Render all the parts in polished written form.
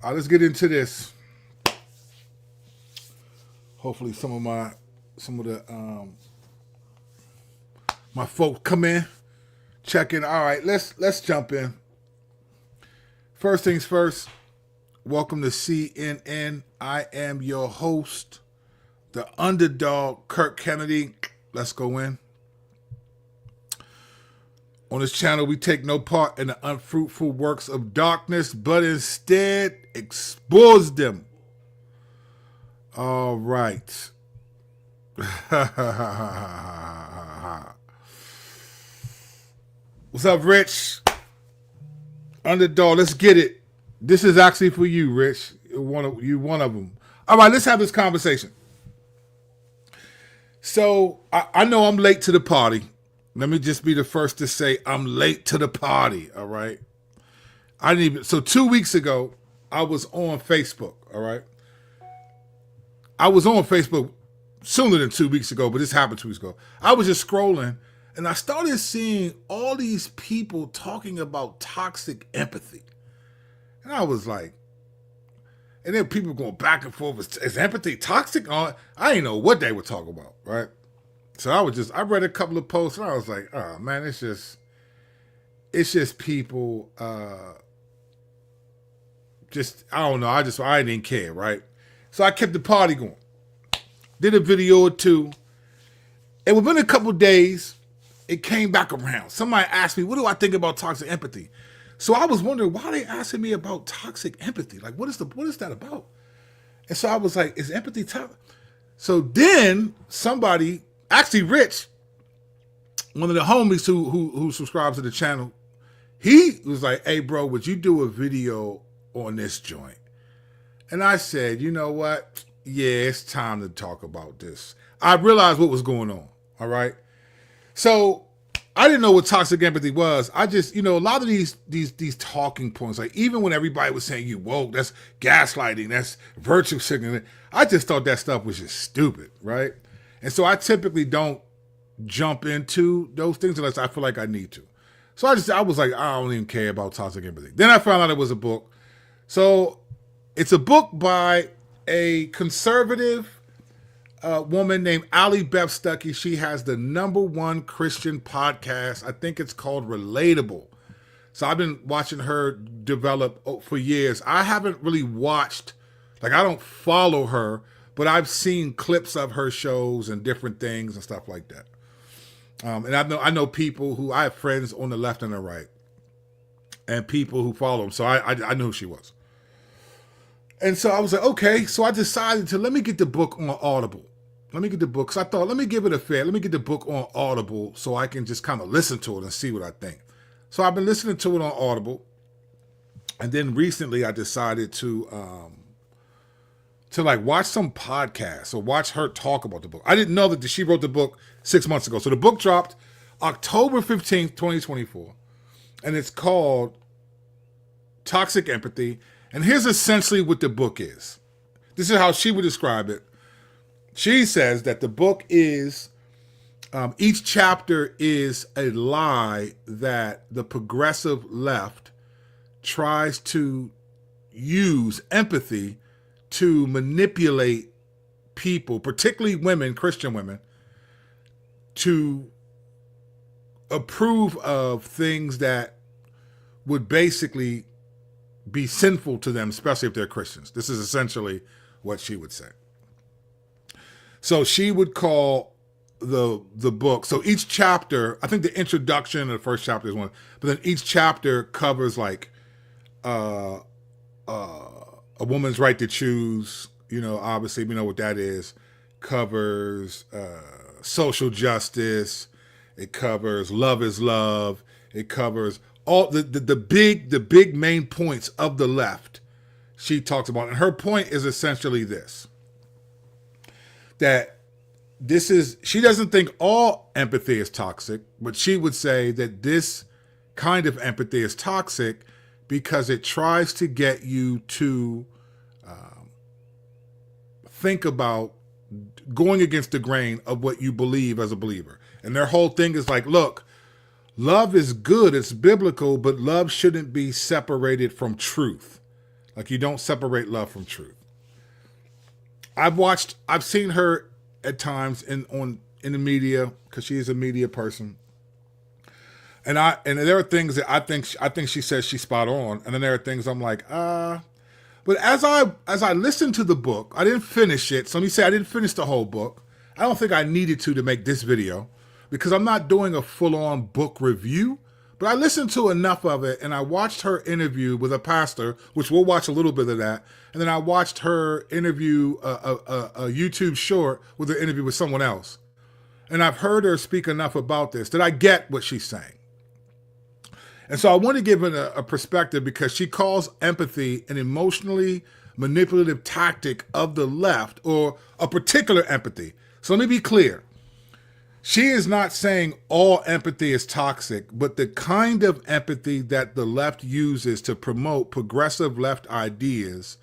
All right, let's get into this. Hopefully, some of my folks come in, check in. All right, let's jump in. First things first. Welcome to CNN. I am your host, the underdog, Kirk Kennedy. Let's go in. On this channel, we take no part in the unfruitful works of darkness, but instead expose them. All right. What's up, Rich? Underdog, let's get it. This is actually for you, Rich. You're one of them. All right, let's have this conversation. So I know I'm late to the party. Let me just be the first to say I'm late to the party. All right. So 2 weeks ago, I was on Facebook. All right. I was on Facebook sooner than 2 weeks ago, but this happened 2 weeks ago. I was just scrolling and I started seeing all these people talking about toxic empathy. And I was like, and then people going back and forth. Is empathy toxic? I didn't know what they were talking about, right? So I read a couple of posts and I was like, oh man, it's just people, I don't know. I didn't care, right? So I kept the party going. Did a video or two. And within a couple of days, it came back around. Somebody asked me, what do I think about toxic empathy? So I was wondering, why are they asking me about toxic empathy? Like, what is that about? And so I was like, is empathy toxic? So then somebody, actually Rich, one of the homies who subscribes to the channel, he was like, hey bro, would you do a video on this joint? And I said, you know what? Yeah, it's time to talk about this. I realized what was going on. All right. So I didn't know what toxic empathy was. I just, a lot of these talking points, like even when everybody was saying you woke, that's gaslighting, that's virtue signaling, I just thought that stuff was just stupid, right? And so I typically don't jump into those things unless I feel like I need to. So I was like, I don't even care about toxic empathy. Then I found out it was a book. So it's a book by a conservative woman named Ali Beth Stuckey. She has the #1 Christian podcast. I think it's called Relatable. So I've been watching her develop for years. I haven't really watched, I don't follow her, but I've seen clips of her shows and different things and stuff like that. And I know people who, I have friends on the left and the right and people who follow them. So I knew who she was. And so I was like, okay. So I decided let me get the book on Audible. Let me get the book. So I thought, let me give it a fair. Let me get the book on Audible so I can just kind of listen to it and see what I think. So I've been listening to it on Audible. And then recently I decided to watch some podcasts or watch her talk about the book. I didn't know that she wrote the book 6 months ago. So the book dropped October 15th, 2024. And it's called Toxic Empathy. And here's essentially what the book is. This is how she would describe it. She says that the book is, each chapter is a lie that the progressive left tries to use empathy to manipulate people, particularly women, Christian women, to approve of things that would basically be sinful to them, especially if they're Christians. This is essentially what she would say. So she would call the book, so each chapter, I think the introduction of the first chapter is one, but then each chapter covers a woman's right to choose, obviously we know what that is, covers social justice, it covers love is love, it covers all the big main points of the left she talks about. And her point is essentially this, that she doesn't think all empathy is toxic, but she would say that this kind of empathy is toxic because it tries to get you to think about going against the grain of what you believe as a believer. And their whole thing is like, look, love is good, it's biblical, but love shouldn't be separated from truth. Like you don't separate love from truth. I've seen her at times in the media because she is a media person. And there are things that I think she says she's spot on, and then there are things I'm like, But as I listened to the book, I didn't finish it. So let me say I didn't finish the whole book. I don't think I needed to make this video because I'm not doing a full-on book review. But I listened to enough of it, and I watched her interview with a pastor, which we'll watch a little bit of that. And then I watched her interview, a YouTube short with an interview with someone else. And I've heard her speak enough about this that I get what she's saying. And so I want to give it a perspective because she calls empathy an emotionally manipulative tactic of the left, or a particular empathy. So let me be clear. She is not saying all empathy is toxic, but the kind of empathy that the left uses to promote progressive left ideas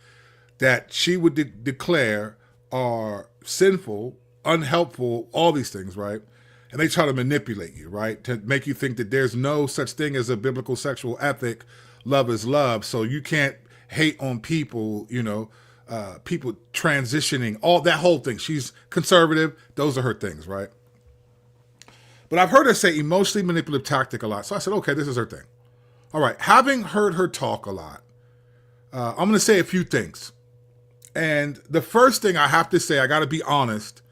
that she would declare are sinful, unhelpful, all these things, right? And they try to manipulate you, right? To make you think that there's no such thing as a biblical sexual ethic. Love is love. So you can't hate on people, people transitioning, all that whole thing. She's conservative. Those are her things, right? But I've heard her say emotionally manipulative tactic a lot. So I said, okay, this is her thing. All right. Having heard her talk a lot, I'm going to say a few things. And the first thing I have to say, I got to be honest.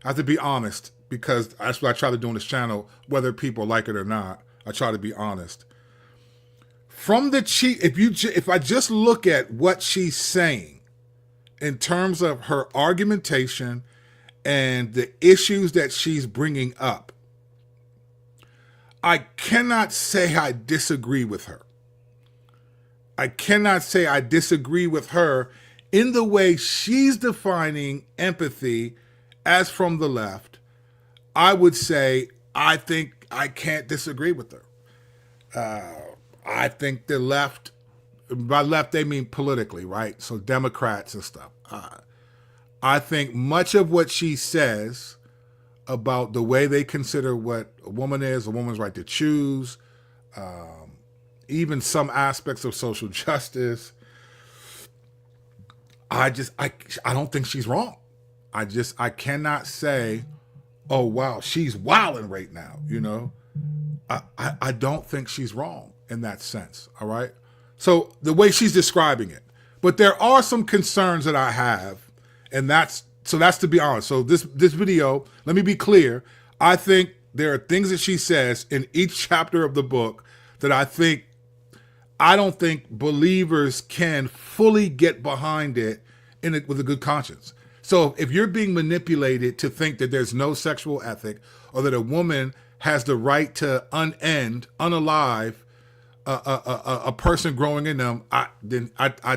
I have to be honest because that's what I try to do on this channel, whether people like it or not. I try to be honest. From the if I just look at what she's saying in terms of her argumentation and the issues that she's bringing up, I cannot say I disagree with her. I cannot say I disagree with her in the way she's defining empathy as from the left. I would say I think I can't disagree with her. I think the left, by left they mean politically, right? So Democrats and stuff. I think much of what she says about the way they consider what a woman is, a woman's right to choose, even some aspects of social justice. I don't think she's wrong. I cannot say, oh wow, she's wilding right now. I don't think she's wrong in that sense. All right. So the way she's describing it, but there are some concerns that I have, and that's to be honest. So this video, let me be clear. I think there are things that she says in each chapter of the book that I don't think believers can fully get behind it with a good conscience. So if you're being manipulated to think that there's no sexual ethic or that a woman has the right to unalive a person growing in them, I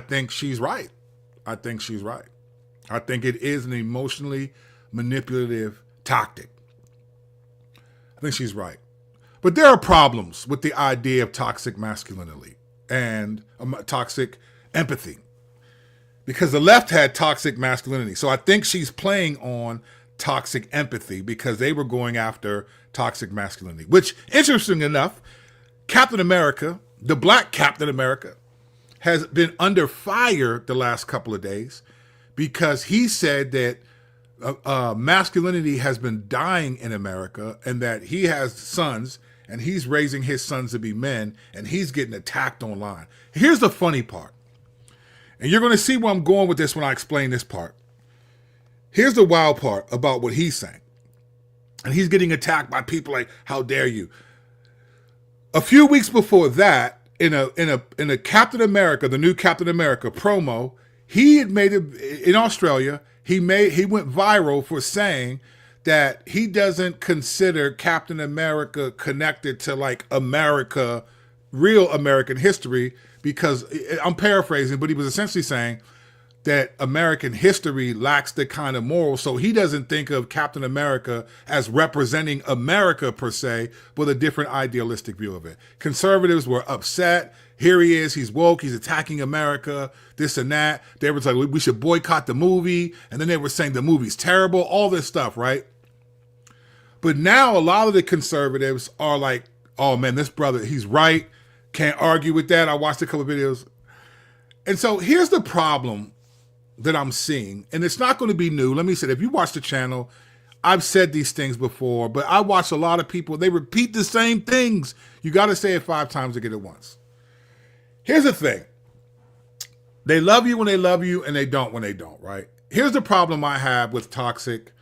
think she's right. I think she's right. I think it is an emotionally manipulative tactic. I think she's right. But there are problems with the idea of toxic masculinity and toxic empathy, because the left had toxic masculinity. So I think she's playing on toxic empathy because they were going after toxic masculinity, which, interesting enough, Captain America, the black Captain America, has been under fire the last couple of days because he said that masculinity has been dying in America and that he has sons and he's raising his sons to be men and he's getting attacked online. Here's the funny part. And you're going to see where I'm going with this when I explain this part. Here's the wild part about what he's saying. And he's getting attacked by people like, how dare you? A few weeks before that, in a Captain America, the new Captain America promo, he had made it in Australia. He went viral for saying that he doesn't consider Captain America connected to like America, real American history, because I'm paraphrasing, but he was essentially saying that American history lacks the kind of morals. So he doesn't think of Captain America as representing America per se, but a different idealistic view of it. Conservatives were upset. Here he is. He's woke. He's attacking America, this and that. They were like, we should boycott the movie. And then they were saying the movie's terrible, all this stuff, right? But now a lot of the conservatives are like, oh man, this brother, he's right. Can't argue with that. I watched a couple of videos. And so here's the problem that I'm seeing, and it's not going to be new. Let me say, if you watch the channel, I've said these things before, but I watch a lot of people, they repeat the same things. You got to say it 5 times to get it once. Here's the thing. They love you when they love you, and they don't when they don't, right? Here's the problem I have with toxic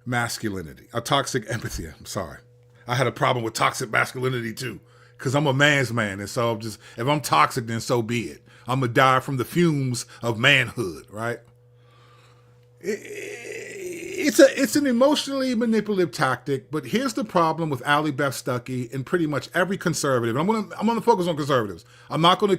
masculinity, toxic empathy. I'm sorry. I had a problem with toxic masculinity too, because I'm a man's man. And so if I'm toxic, then so be it. I'm going to die from the fumes of manhood, right? It's an emotionally manipulative tactic, but here's the problem with Ali Beth Stuckey and pretty much every conservative. I'm gonna focus on conservatives. I'm not gonna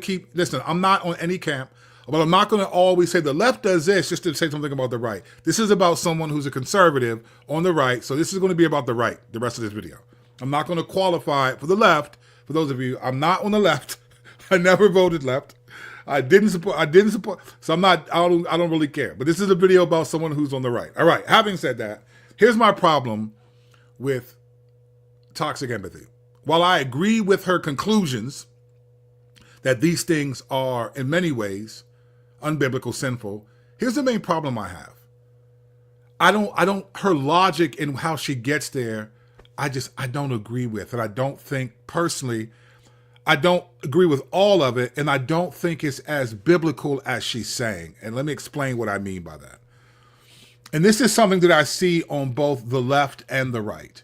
I'm not on any camp, but I'm not gonna always say the left does this just to say something about the right. This is about someone who's a conservative on the right, so this is gonna be about the right, the rest of this video. I'm not gonna qualify for the left. For those of you, I'm not on the left. I never voted left. I didn't support. So I don't really care. But this is a video about someone who's on the right. All right. Having said that, here's my problem with toxic empathy. While I agree with her conclusions that these things are in many ways unbiblical, sinful, here's the main problem I have. Her logic in how she gets there, I don't agree with. And I don't think personally, I don't agree with all of it, and I don't think it's as biblical as she's saying. And let me explain what I mean by that. And this is something that I see on both the left and the right.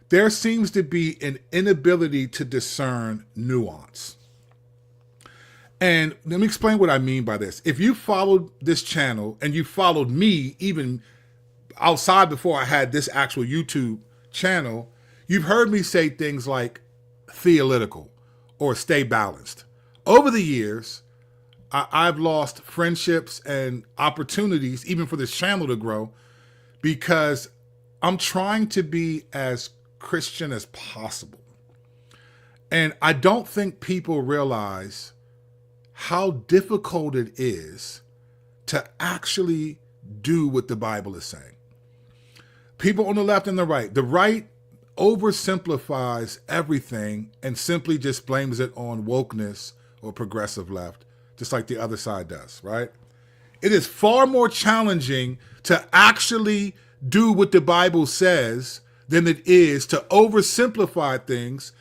There seems to be an inability to discern nuance. And let me explain what I mean by this. If you followed this channel and you followed me even outside before I had this actual YouTube channel, you've heard me say things like theological or stay balanced. Over the years, I've lost friendships and opportunities, even for this channel to grow, because I'm trying to be as Christian as possible. And I don't think people realize how difficult it is to actually do what the Bible is saying. People on the left and the right oversimplifies everything and simply just blames it on wokeness or progressive left, just like the other side does, right? It is far more challenging to actually do what the Bible says than it is to oversimplify things,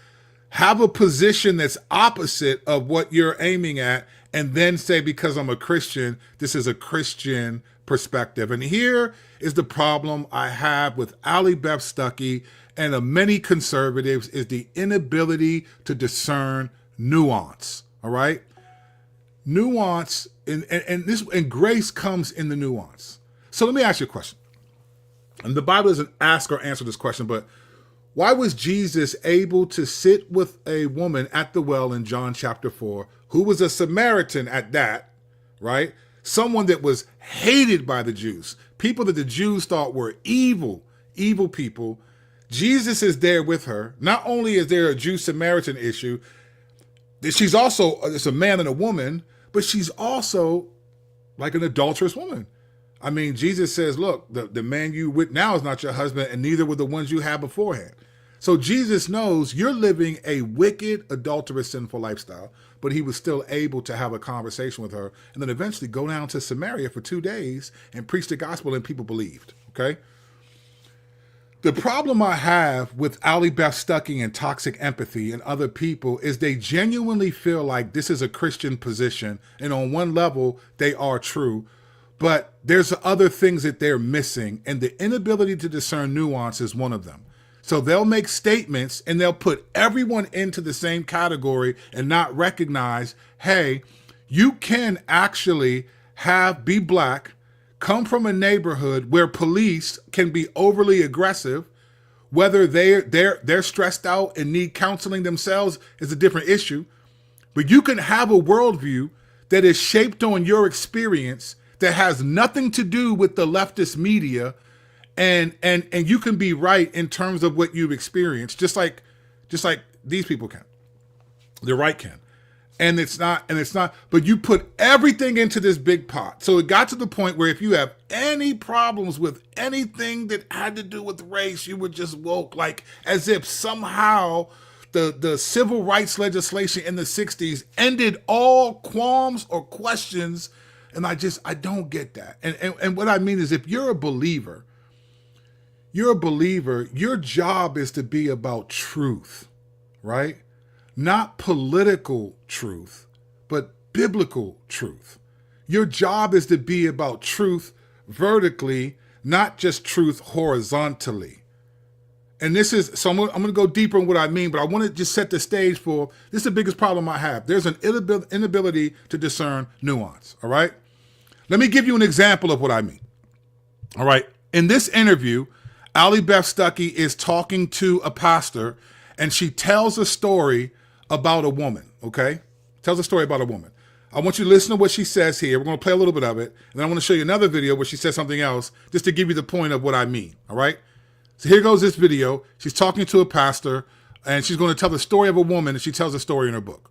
have a position that's opposite of what you're aiming at, and then say, because I'm a Christian, this is a Christian perspective. And here is the problem I have with Ali Beth Stuckey and of many conservatives, is the inability to discern nuance. All right, nuance and grace comes in the nuance. So let me ask you a question. And the Bible doesn't ask or answer this question, but why was Jesus able to sit with a woman at the well in John chapter 4, who was a Samaritan at that, right? Someone that was hated by the Jews, people that the Jews thought were evil people. Jesus is there with her. Not only is there a Jew-Samaritan issue, she's also, it's a man and a woman, but she's also like an adulterous woman. I mean, Jesus says, look, the man you with now is not your husband, and neither were the ones you had beforehand. So Jesus knows you're living a wicked, adulterous, sinful lifestyle, but he was still able to have a conversation with her and then eventually go down to Samaria for 2 days and preach the gospel, and people believed, okay? The problem I have with Ali Beth Stuckey and toxic empathy and other people is they genuinely feel like this is a Christian position, and on one level, they are true, but there's other things that they're missing, and the inability to discern nuance is one of them. So they'll make statements and they'll put everyone into the same category and not recognize, hey, you can actually be black, come from a neighborhood where police can be overly aggressive. Whether they're stressed out and need counseling themselves is a different issue. But you can have a worldview that is shaped on your experience that has nothing to do with the leftist media, and you can be right in terms of what you've experienced, just like these people can. The right can. And it's not, but you put everything into this big pot. So it got to the point where if you have any problems with anything that had to do with race, you were just woke, like as if somehow the civil rights legislation in the 60s ended all qualms or questions. And I don't get that. And what I mean is, if you're a believer, your job is to be about truth, right? Not political truth, but biblical truth. Your job is to be about truth vertically, not just truth horizontally. And this is, so I'm going to go deeper in what I mean, but I want to just set the stage for, this is the biggest problem I have. There's an inability to discern nuance, all right? Let me give you an example of what I mean, all right? In this interview, Allie Beth Stuckey is talking to a pastor, and she tells a story about a woman, okay? Tells a story about a woman. I want you to listen to what she says here. We're going to play a little bit of it, and then I want to show you another video where she says something else, just to give you the point of what I mean, all right? So here goes this video. She's talking to a pastor, and she's going to tell the story of a woman, and she tells a story in her book.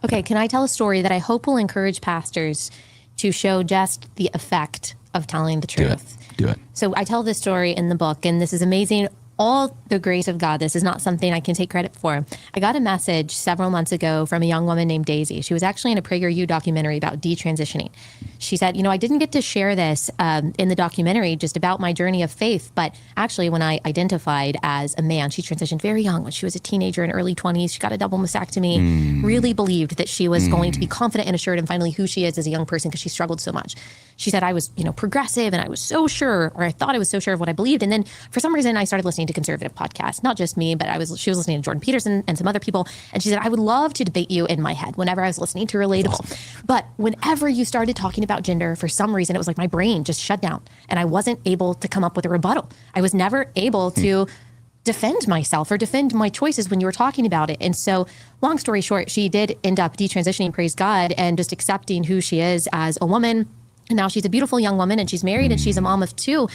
Okay, can I tell a story that I hope will encourage pastors to show just the effect of telling the truth? Do it. So I tell this story in the book, and this is amazing. All the grace of God. This is not something I can take credit for. I got a message several months ago from a young woman named Daisy. She was actually in a PragerU documentary about detransitioning. She said, I didn't get to share this in the documentary just about my journey of faith, but actually when I identified as a man, she transitioned very young when she was a teenager in early 20s. She got a double mastectomy, really believed that she was going to be confident and assured and finally who she is as a young person because she struggled so much. She said, I was, progressive and I was so sure, or I thought I was so sure of what I believed. And then for some reason I started listening to conservative podcasts, not just me, but she was listening to Jordan Peterson and some other people. And she said, I would love to debate you in my head whenever I was listening to Relatable. But whenever you started talking about gender, for some reason, it was like my brain just shut down and I wasn't able to come up with a rebuttal. I was never able to defend myself or defend my choices when you were talking about it. And so long story short, she did end up detransitioning, praise God, and just accepting who she is as a woman. And now she's a beautiful young woman and she's married and she's a mom of two.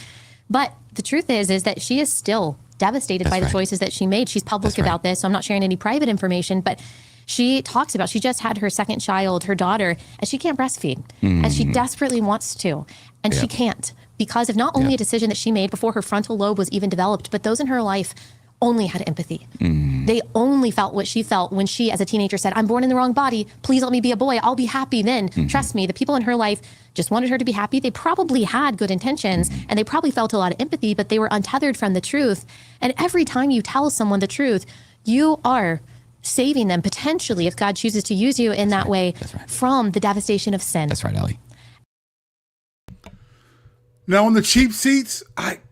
But the truth is that she is still devastated by the choices that she made. She's public about this, so I'm not sharing any private information, but she talks about, she just had her second child, her daughter, and she can't breastfeed. And she desperately wants to, and she can't because of not only a decision that she made before her frontal lobe was even developed, but those in her life only had empathy. They only felt what she felt when she, as a teenager, said, I'm born in the wrong body. Please let me be a boy. I'll be happy then. Trust me, the people in her life just wanted her to be happy. They probably had good intentions and they probably felt a lot of empathy, but they were untethered from the truth. And every time you tell someone the truth, you are saving them potentially, if God chooses to use you in that way, from the devastation of sin. That's right, Ellie. Now, on the cheap seats,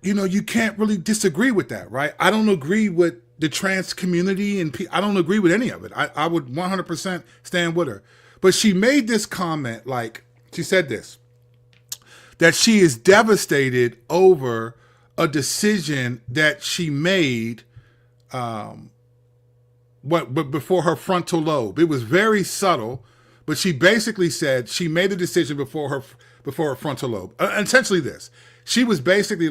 you can't really disagree with that, right? I don't agree with the trans community, and I don't agree with any of it. I would 100% stand with her. But she made this comment, she said this, that she is devastated over a decision that she made before her frontal lobe. It was very subtle, but she basically said she made a decision before her frontal lobe. Essentially this. She was basically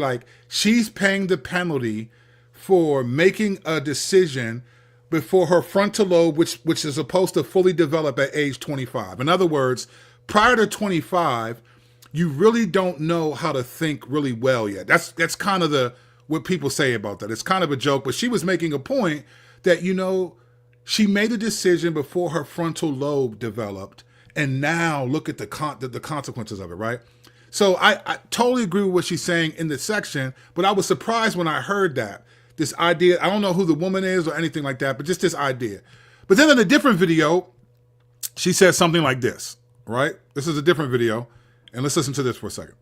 she's paying the penalty for making a decision before her frontal lobe, which is supposed to fully develop at age 25. In other words, prior to 25, you really don't know how to think really well yet. That's kind of what people say about that. It's kind of a joke, but she was making a point that, she made a decision before her frontal lobe developed, and now look at the consequences of it, right? So I totally agree with what she's saying in this section, but I was surprised when I heard this idea. I don't know who the woman is or anything like that, but just this idea. But then in a different video, she said something like this, right? This is a different video, and let's listen to this for a second.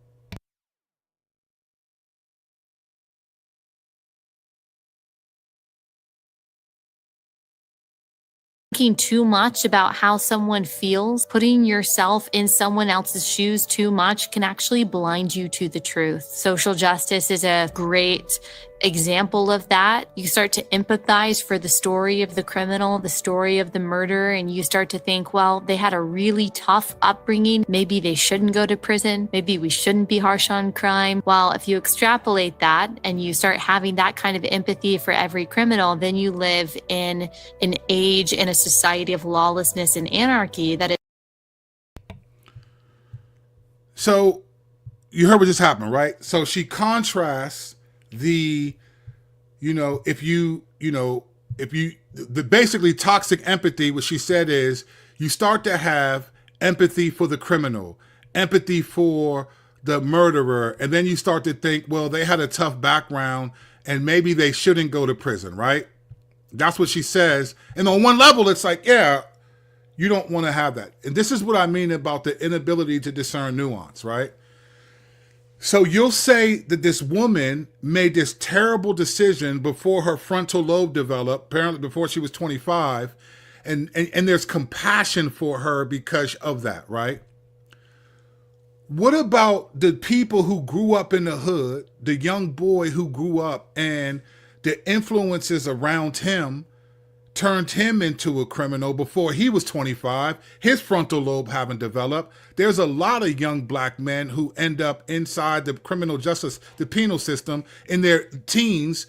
Thinking too much about how someone feels, putting yourself in someone else's shoes too much can actually blind you to the truth. Social justice is a great example of that. You start to empathize for the story of the criminal, the story of the murderer, and you start to think, well, they had a really tough upbringing. Maybe they shouldn't go to prison. Maybe we shouldn't be harsh on crime. Well, if you extrapolate that and you start having that kind of empathy for every criminal, then you live in an age in a society of lawlessness and anarchy that is. So you heard what just happened, right? So she contrasts if you if you, the basically toxic empathy, what she said is you start to have empathy for the criminal, empathy for the murderer, and then you start to think, well, they had a tough background and maybe they shouldn't go to prison, right? That's what she says. And on one level, it's like, yeah, you don't want to have that. And this is what I mean about the inability to discern nuance, right? So you'll say that this woman made this terrible decision before her frontal lobe developed, apparently before she was 25, and there's compassion for her because of that, right? What about the people who grew up in the hood, the young boy who grew up and the influences around him turned him into a criminal before he was 25, his frontal lobe haven't developed? There's a lot of young black men who end up inside the criminal justice, the penal system in their teens,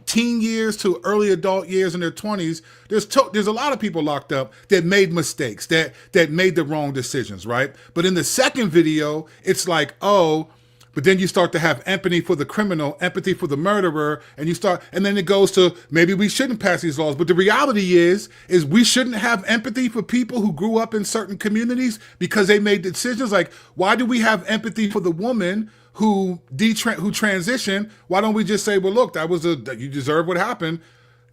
teen years to early adult years in their 20s. There's a lot of people locked up that made mistakes, that made the wrong decisions, right? But in the second video, it's like, oh, but then you start to have empathy for the criminal, empathy for the murderer, and then it goes to maybe we shouldn't pass these laws. But the reality is we shouldn't have empathy for people who grew up in certain communities because they made decisions. Like, why do we have empathy for the woman who transitioned? Why don't we just say, well, look, you deserve what happened?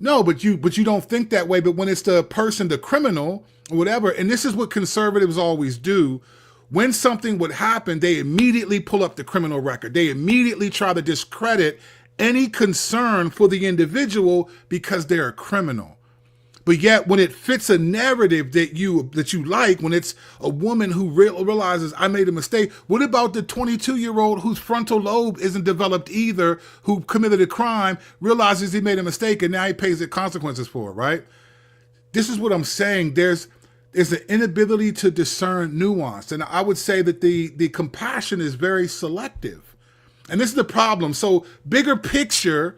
No, but you don't think that way. But when it's the person, the criminal, or whatever, and this is what conservatives always do. When something would happen, they immediately pull up the criminal record. They immediately try to discredit any concern for the individual because they're a criminal. But yet, when it fits a narrative that you like, when it's a woman who realizes I made a mistake, what about the 22-year-old whose frontal lobe isn't developed either, who committed a crime, realizes he made a mistake, and now he pays the consequences for it, right? This is what I'm saying. There's an inability to discern nuance. And I would say that the compassion is very selective. And this is the problem. So bigger picture,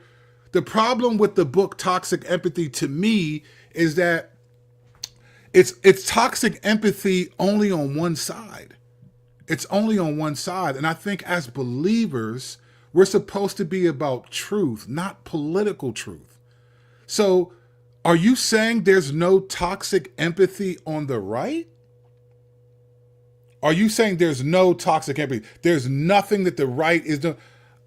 the problem with the book Toxic Empathy to me is that it's toxic empathy only on one side. It's only on one side. And I think as believers, we're supposed to be about truth, not political truth. So are you saying there's no toxic empathy on the right? Are you saying there's no toxic empathy? There's nothing that the right is doing?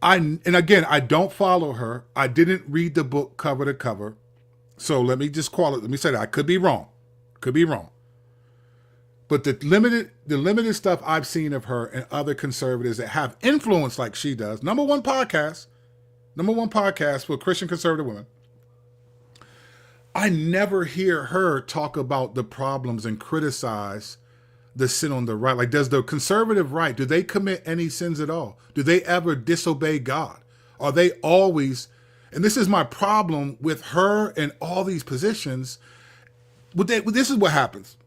And again, I don't follow her. I didn't read the book cover to cover. So let me just let me say that. I could be wrong. Could be wrong. But the limited stuff I've seen of her and other conservatives that have influence like she does, number one podcast for Christian conservative women, I never hear her talk about the problems and criticize the sin on the right. Like, does the conservative right, do they commit any sins at all? Do they ever disobey God? Are they always, and this is my problem with her and all these positions, this is what happens.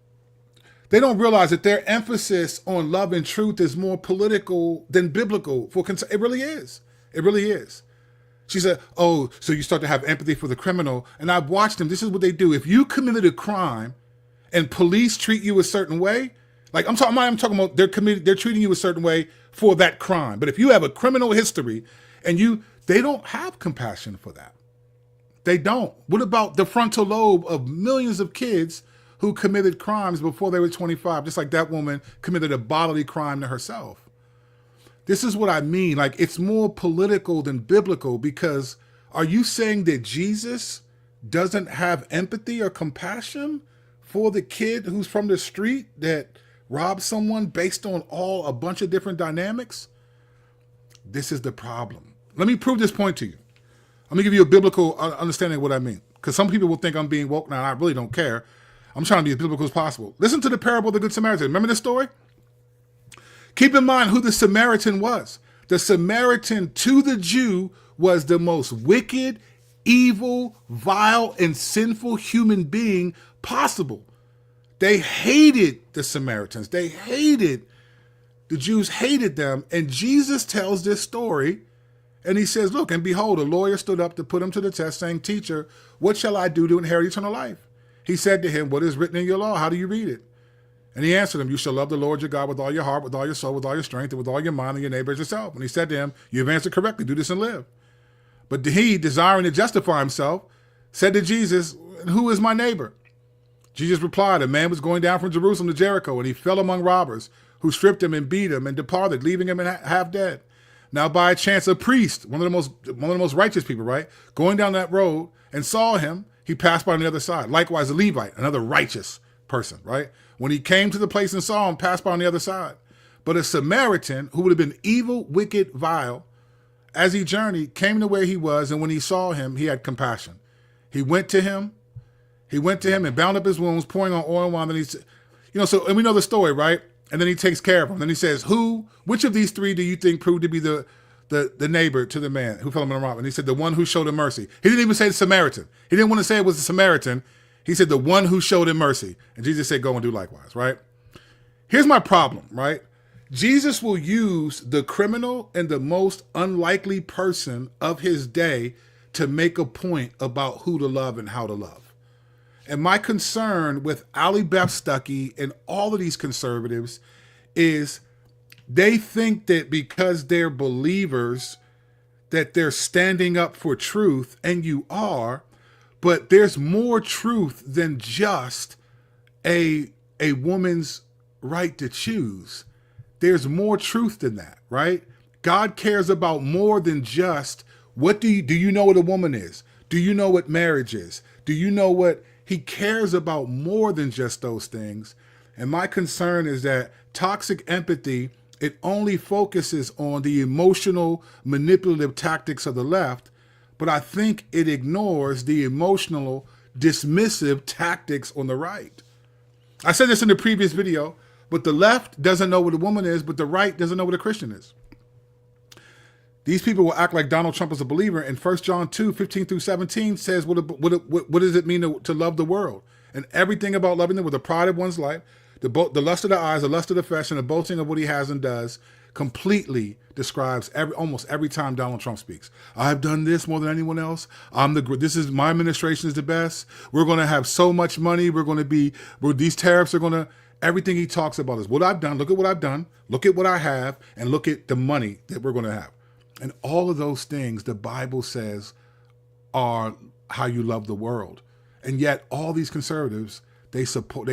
They don't realize that their emphasis on love and truth is more political than biblical. It really is. It really is. She said, oh, so you start to have empathy for the criminal. And I've watched them. This is what they do. If you committed a crime and police treat you a certain way, like I'm talking about they're treating you a certain way for that crime. But if you have a criminal history and they don't have compassion for that. They don't. What about the frontal lobe of millions of kids who committed crimes before they were 25, just like that woman committed a bodily crime to herself? This is what I mean. Like, it's more political than biblical, because are you saying that Jesus doesn't have empathy or compassion for the kid who's from the street that robbed someone based on a bunch of different dynamics? This is the problem. Let me prove this point to you. Let me give you a biblical understanding of what I mean, because some people will think I'm being woke now. I really don't care. I'm trying to be as biblical as possible. Listen to the parable of the Good Samaritan. Remember this story? Keep in mind who the Samaritan was. The Samaritan to the Jew was the most wicked, evil, vile, and sinful human being possible. They hated the Samaritans. The Jews hated them. And Jesus tells this story, and he says, look, and behold, a lawyer stood up to put him to the test, saying, Teacher, what shall I do to inherit eternal life? He said to him, what is written in your law? How do you read it? And he answered him, you shall love the Lord your God with all your heart, with all your soul, with all your strength, and with all your mind, and your neighbor as yourself. And he said to him, you have answered correctly. Do this and live. But he, desiring to justify himself, said to Jesus, who is my neighbor? Jesus replied, a man was going down from Jerusalem to Jericho, and he fell among robbers, who stripped him and beat him and departed, leaving him half dead. Now by chance a priest, one of the most righteous people, right, going down that road and saw him, he passed by on the other side. Likewise a Levite, another righteous person, right? When he came to the place and saw him, passed by on the other side. But a Samaritan, who would have been evil, wicked, vile, as he journeyed, came to where he was, and when he saw him, he had compassion. He went to him and bound up his wounds, pouring on oil and wine. And he said, and we know the story, right? And then he takes care of him. Then he says, which of these three do you think proved to be the neighbor to the man who fell him in the rock? And he said, the one who showed him mercy. He didn't even say the Samaritan. He didn't want to say it was the Samaritan. He said, the one who showed him mercy. And Jesus said, go and do likewise, right? Here's my problem, right? Jesus will use the criminal and the most unlikely person of his day to make a point about who to love and how to love. And my concern with Ali Beth Stuckey and all of these conservatives is they think that because they're believers that they're standing up for truth, and you are, but there's more truth than just a woman's right to choose. There's more truth than that, right? God cares about more than just do you know what a woman is? Do you know what marriage is? Do you know what he cares about more than just those things? And my concern is that toxic empathy, it only focuses on the emotional manipulative tactics of the left, but I think it ignores the emotional dismissive tactics on the right. I said this in the previous video, but the left doesn't know what a woman is, but the right doesn't know what a Christian is. These people will act like Donald Trump is a believer. And 1 John 2, 15 through 17 says, what does it mean to love the world? And everything about loving them with the pride of one's life, the lust of the eyes, the lust of the flesh, and the boasting of what he has and does, completely describes almost every time Donald Trump speaks. I've done this more than anyone else. My administration is the best. We're going to have so much money. These tariffs are going to, everything he talks about is what I've done. Look at what I've done. Look at what I have, and look at the money that we're going to have. And all of those things the Bible says are how you love the world. And yet all these conservatives, they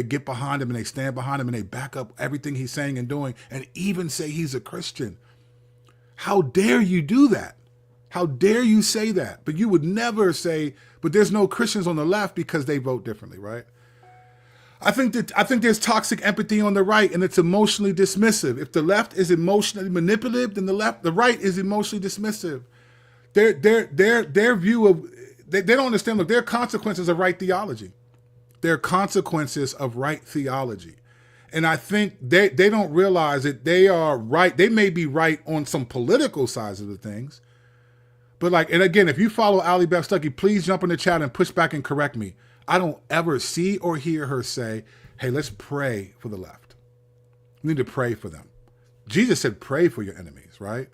get behind him and they stand behind him and they back up everything he's saying and doing, and even say he's a Christian. How dare you do that? How dare you say that? But you would never say, but there's no Christians on the left because they vote differently, right? I think there's toxic empathy on the right, and it's emotionally dismissive. If the left is emotionally manipulative, then the right is emotionally dismissive. Their view of, they don't understand, look, there are consequences of right theology. There are consequences of right theology. And I think they don't realize that they are right. They may be right on some political sides of the things. But and again, if you follow Ali Beth Stuckey, please jump in the chat and push back and correct me. I don't ever see or hear her say, hey, let's pray for the left. We need to pray for them. Jesus said, pray for your enemies, right?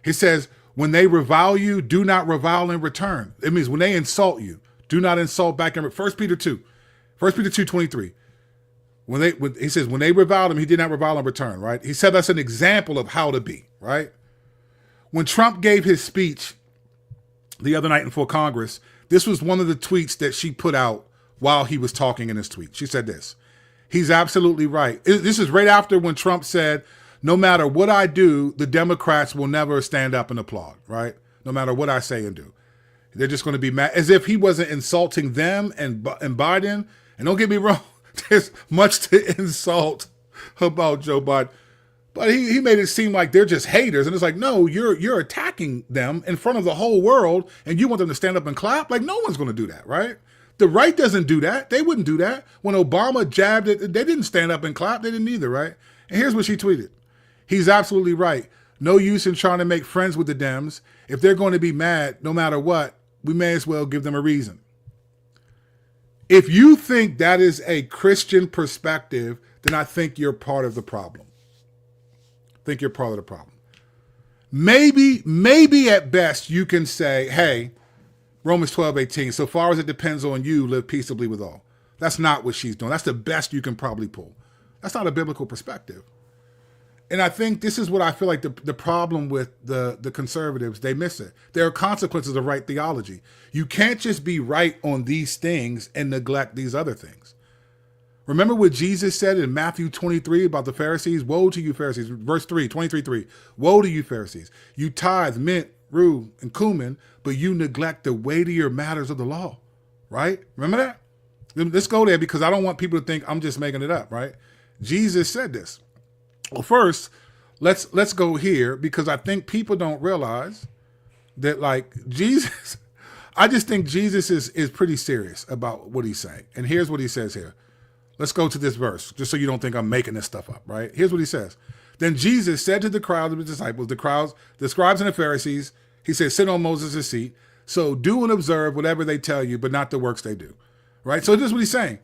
He says, when they revile you, do not revile in return. It means when they insult you, do not insult back in return. 1 Peter 2:23. He says, when they reviled him, he did not revile in return, right? He said that's an example of how to be, right? When Trump gave his speech the other night before Congress, this was one of the tweets that she put out while he was talking in his tweet. She said this, he's absolutely right. This is right after when Trump said, no matter what I do, the Democrats will never stand up and applaud, right? No matter what I say and do. They're just going to be mad, as if he wasn't insulting them and Biden. And don't get me wrong, there's much to insult about Joe Biden. But he made it seem like they're just haters. And it's like, no, you're attacking them in front of the whole world, and you want them to stand up and clap? Like, no one's going to do that, right? The right doesn't do that. They wouldn't do that. When Obama jabbed it, they didn't stand up and clap. They didn't either, right? And here's what she tweeted. He's absolutely right. No use in trying to make friends with the Dems. If they're going to be mad, no matter what, we may as well give them a reason. If you think that is a Christian perspective, then I think you're part of the problem. Think you're part of the problem. Maybe at best you can say, hey, Romans 12:18, so far as it depends on you, live peaceably with all. That's not what she's doing. That's the best you can probably pull. That's not a biblical perspective. And I think this is what I feel like the problem with the conservatives, they miss it. There are consequences of right theology. You can't just be right on these things and neglect these other things. Remember what Jesus said in Matthew 23 about the Pharisees? Woe to you, Pharisees. Verse 3, 23:3. Woe to you, Pharisees. You tithe mint, rue, and cumin, but you neglect the weightier matters of the law. Right? Remember that? Let's go there because I don't want people to think I'm just making it up, right? Jesus said this. Well, first, let's go here because I think people don't realize that, like, Jesus, I just think Jesus is pretty serious about what he's saying. And here's what he says here. Let's go to this verse, just so you don't think I'm making this stuff up, right? Here's what he says. Then Jesus said to the crowd of the disciples, the scribes and the Pharisees, he said, sit on Moses' seat. So do and observe whatever they tell you, but not the works they do, right? So this is what he's saying.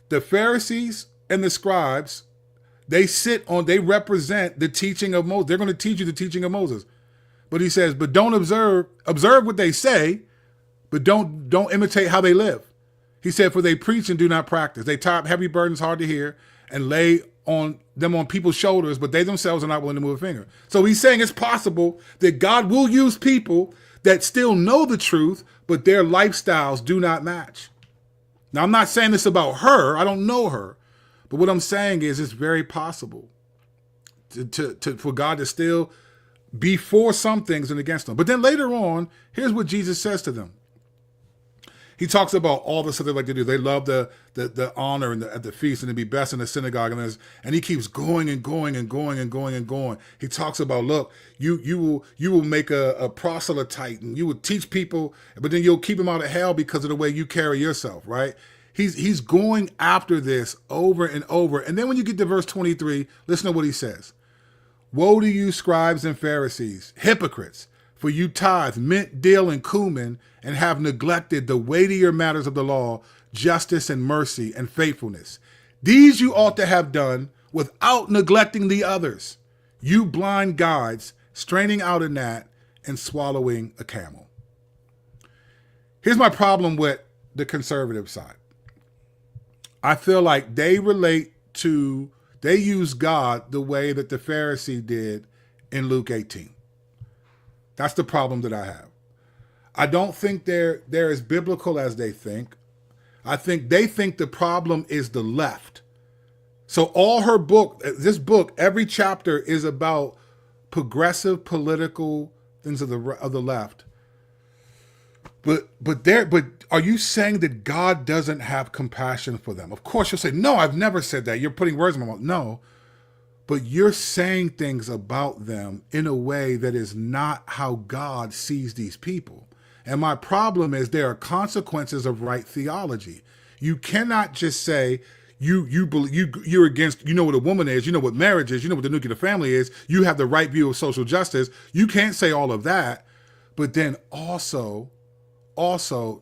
The Pharisees and the scribes, they represent the teaching of Moses. They're going to teach you the teaching of Moses. But he says, but don't observe what they say, but don't imitate how they live. He said, for they preach and do not practice. They tie up heavy burdens hard to hear and lay on people's shoulders, but they themselves are not willing to move a finger. So he's saying it's possible that God will use people that still know the truth, but their lifestyles do not match. Now, I'm not saying this about her. I don't know her. But what I'm saying is it's very possible for God to still be for some things and against them. But then later on, here's what Jesus says to them. He talks about all the stuff they like to do. They love the honor at the feast and to be best in the synagogue. And he keeps going and going and going and going and going. He talks about, look, you will make a proselyte and you will teach people, but then you'll keep them out of hell because of the way you carry yourself, right? He's going after this over and over. And then when you get to verse 23, listen to what he says. Woe to you, scribes and Pharisees, hypocrites, for you tithe mint, dill, and cumin, and have neglected the weightier matters of the law, justice and mercy and faithfulness. These you ought to have done without neglecting the others. You blind guides, straining out a gnat and swallowing a camel. Here's my problem with the conservative side. I feel like they use God the way that the Pharisee did in Luke 18. That's the problem that I have. I don't think they're as biblical as they think. I think they think the problem is the left. So this book, every chapter is about progressive political things of the left. But are you saying that God doesn't have compassion for them? Of course you'll say, no, I've never said that. You're putting words in my mouth. No, but you're saying things about them in a way that is not how God sees these people. And my problem is there are consequences of right theology. You cannot just say you're against, you know what a woman is, you know what marriage is, you know what the nuclear family is, you have the right view of social justice. You can't say all of that, but then also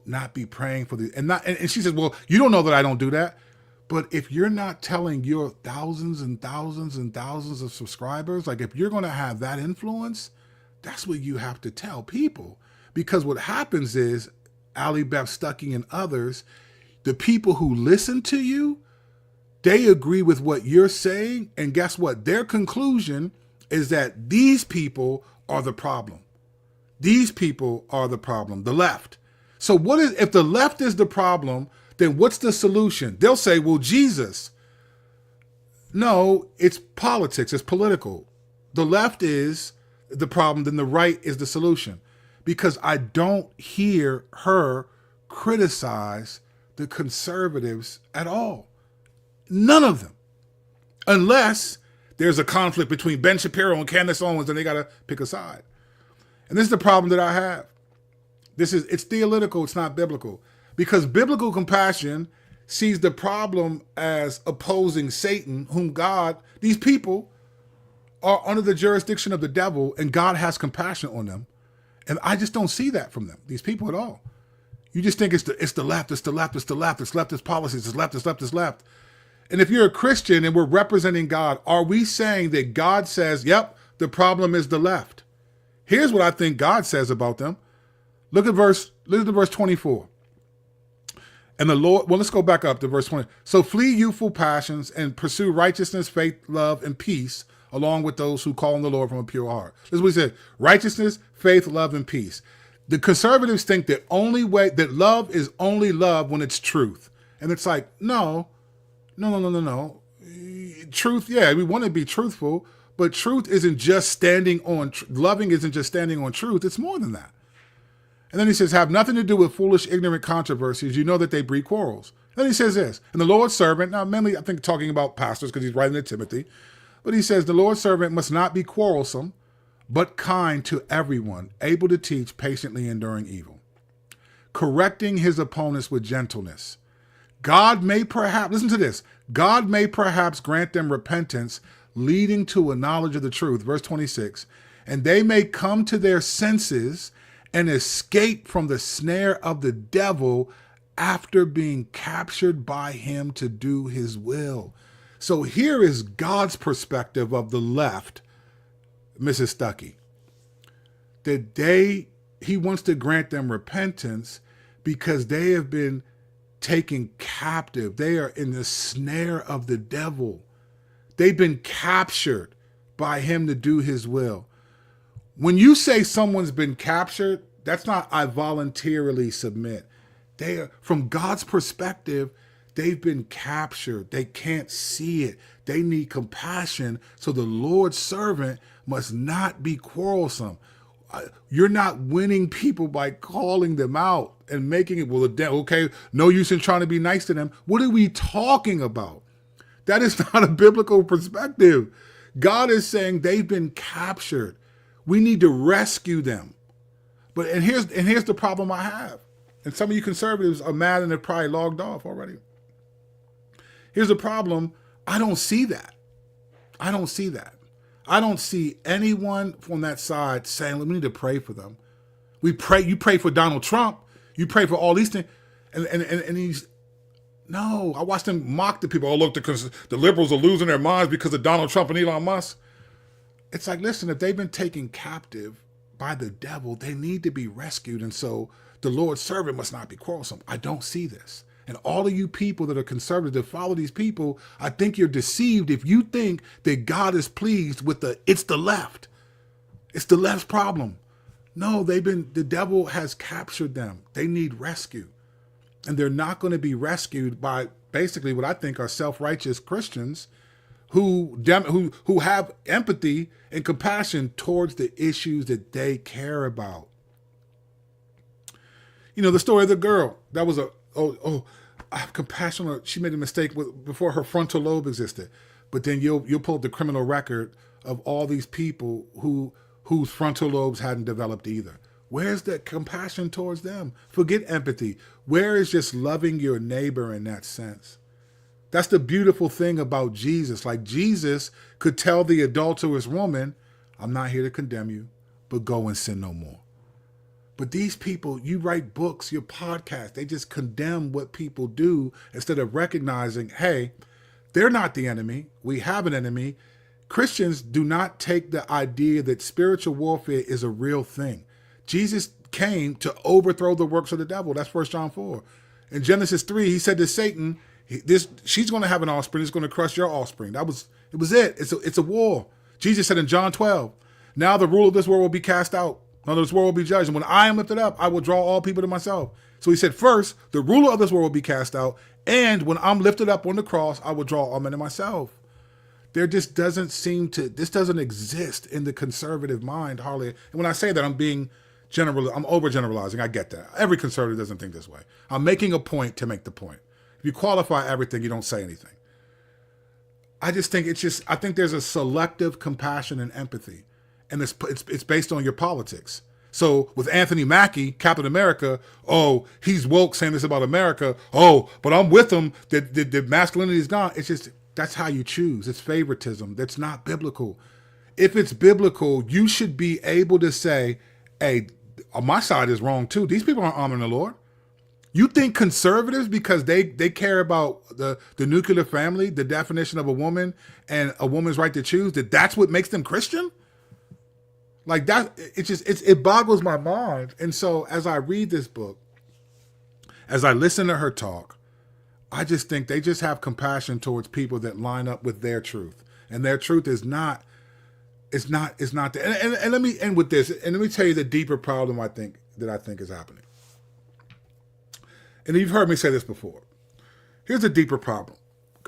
not be praying for and she says, well, you don't know that I don't do that. But if you're not telling your thousands and thousands and thousands of subscribers, like if you're going to have that influence, that's what you have to tell people. Because what happens is, Ali Beth Stuckey and others, the people who listen to you, they agree with what you're saying. And guess what? Their conclusion is that these people are the problem. These people are the problem, the left. So if the left is the problem, then what's the solution? They'll say, well, Jesus. No, it's politics. It's political. The left is the problem, then the right is the solution. Because I don't hear her criticize the conservatives at all. None of them. Unless there's a conflict between Ben Shapiro and Candace Owens and they got to pick a side. And this is the problem that I have. It's theological, it's not biblical. Because biblical compassion sees the problem as opposing Satan, whom these people are under the jurisdiction of the devil, and God has compassion on them. And I just don't see that from them, these people at all. You just think it's the left, it's the left, it's the left, it's leftist policies, it's left, it's left, it's left. And if you're a Christian and we're representing God, are we saying that God says, yep, the problem is the left? Here's what I think God says about them. Look at verse 24. And the Lord, let's go back up to verse 20. So flee youthful passions and pursue righteousness, faith, love, and peace, along with those who call on the Lord from a pure heart. This is what he said: righteousness, faith, love, and peace. The conservatives think that love is only love when it's truth. And it's like, no. Truth, yeah, we want to be truthful, but truth isn't just loving isn't just standing on truth. It's more than that. And then he says, have nothing to do with foolish, ignorant controversies. You know that they breed quarrels. Then he says this, and the Lord's servant, now mainly I think talking about pastors because he's writing to Timothy, but he says the Lord's servant must not be quarrelsome, but kind to everyone, able to teach, patiently enduring evil, correcting his opponents with gentleness. God may perhaps, listen to this, God may perhaps grant them repentance, leading to a knowledge of the truth, verse 26, and they may come to their senses and escape from the snare of the devil after being captured by him to do his will. So here is God's perspective of the left, Mrs. Stuckey, that he wants to grant them repentance because they have been taken captive. They are in the snare of the devil. They've been captured by him to do his will. When you say someone's been captured, that's not I voluntarily submit. They are, from God's perspective, they've been captured. They can't see it. They need compassion. So the Lord's servant must not be quarrelsome. You're not winning people by calling them out and making it, well, okay, no use in trying to be nice to them. What are we talking about? That is not a biblical perspective. God is saying they've been captured. We need to rescue them. And here's the problem I have. And some of you conservatives are mad and they're probably logged off already. Here's the problem. I don't see that. I don't see anyone from that side saying, we need to pray for them. You pray for Donald Trump. You pray for all these things. And he's, no, I watched them mock the people. Oh, look, the liberals are losing their minds because of Donald Trump and Elon Musk. It's like, listen, if they've been taken captive by the devil, they need to be rescued. And so the Lord's servant must not be quarrelsome. I don't see this. And all of you people that are conservative that follow these people, I think you're deceived if you think that God is pleased with it's the left. It's the left's problem. No, the devil has captured them. They need rescue. And they're not going to be rescued by basically what I think are self-righteous Christians who have empathy and compassion towards the issues that they care about. You know, the story of the girl that was I have compassion. She made a mistake before her frontal lobe existed. But then you'll pull up the criminal record of all these people whose frontal lobes hadn't developed either. Where's the compassion towards them? Forget empathy. Where is just loving your neighbor in that sense? That's the beautiful thing about Jesus. Like Jesus could tell the adulterous woman, I'm not here to condemn you, but go and sin no more. But these people, you write books, your podcast, they just condemn what people do instead of recognizing, hey, they're not the enemy. We have an enemy. Christians do not take the idea that spiritual warfare is a real thing. Jesus came to overthrow the works of the devil. That's 1 John 4. In Genesis 3, he said to Satan, she's going to have an offspring. It's going to crush your offspring. It was it. It's a war. Jesus said in John 12, now the rule of this world will be cast out. Now this world will be judged. And when I am lifted up, I will draw all people to myself. So he said, first, the ruler of this world will be cast out. And when I'm lifted up on the cross, I will draw all men to myself. There just doesn't this doesn't exist in the conservative mind, hardly. And when I say that, I'm overgeneralizing. I get that. Every conservative doesn't think this way. I'm making a point to make the point. If you qualify everything, you don't say anything. I just think I think there's a selective compassion and empathy. And it's based on your politics. So with Anthony Mackie, Captain America, oh, he's woke saying this about America. Oh, but I'm with him. The masculinity is gone. It's just, that's how you choose. It's favoritism. That's not biblical. If it's biblical, you should be able to say, hey, my side is wrong too. These people aren't honoring the Lord. You think conservatives, because they care about the nuclear family, the definition of a woman and a woman's right to choose, that's what makes them Christian? Like that, it boggles my mind. And so as I read this book, as I listen to her talk, I just think they just have compassion towards people that line up with their truth. And their truth is not It's not that. And let me end with this, and let me tell you the deeper problem I think is happening. And you've heard me say this before. Here's a deeper problem.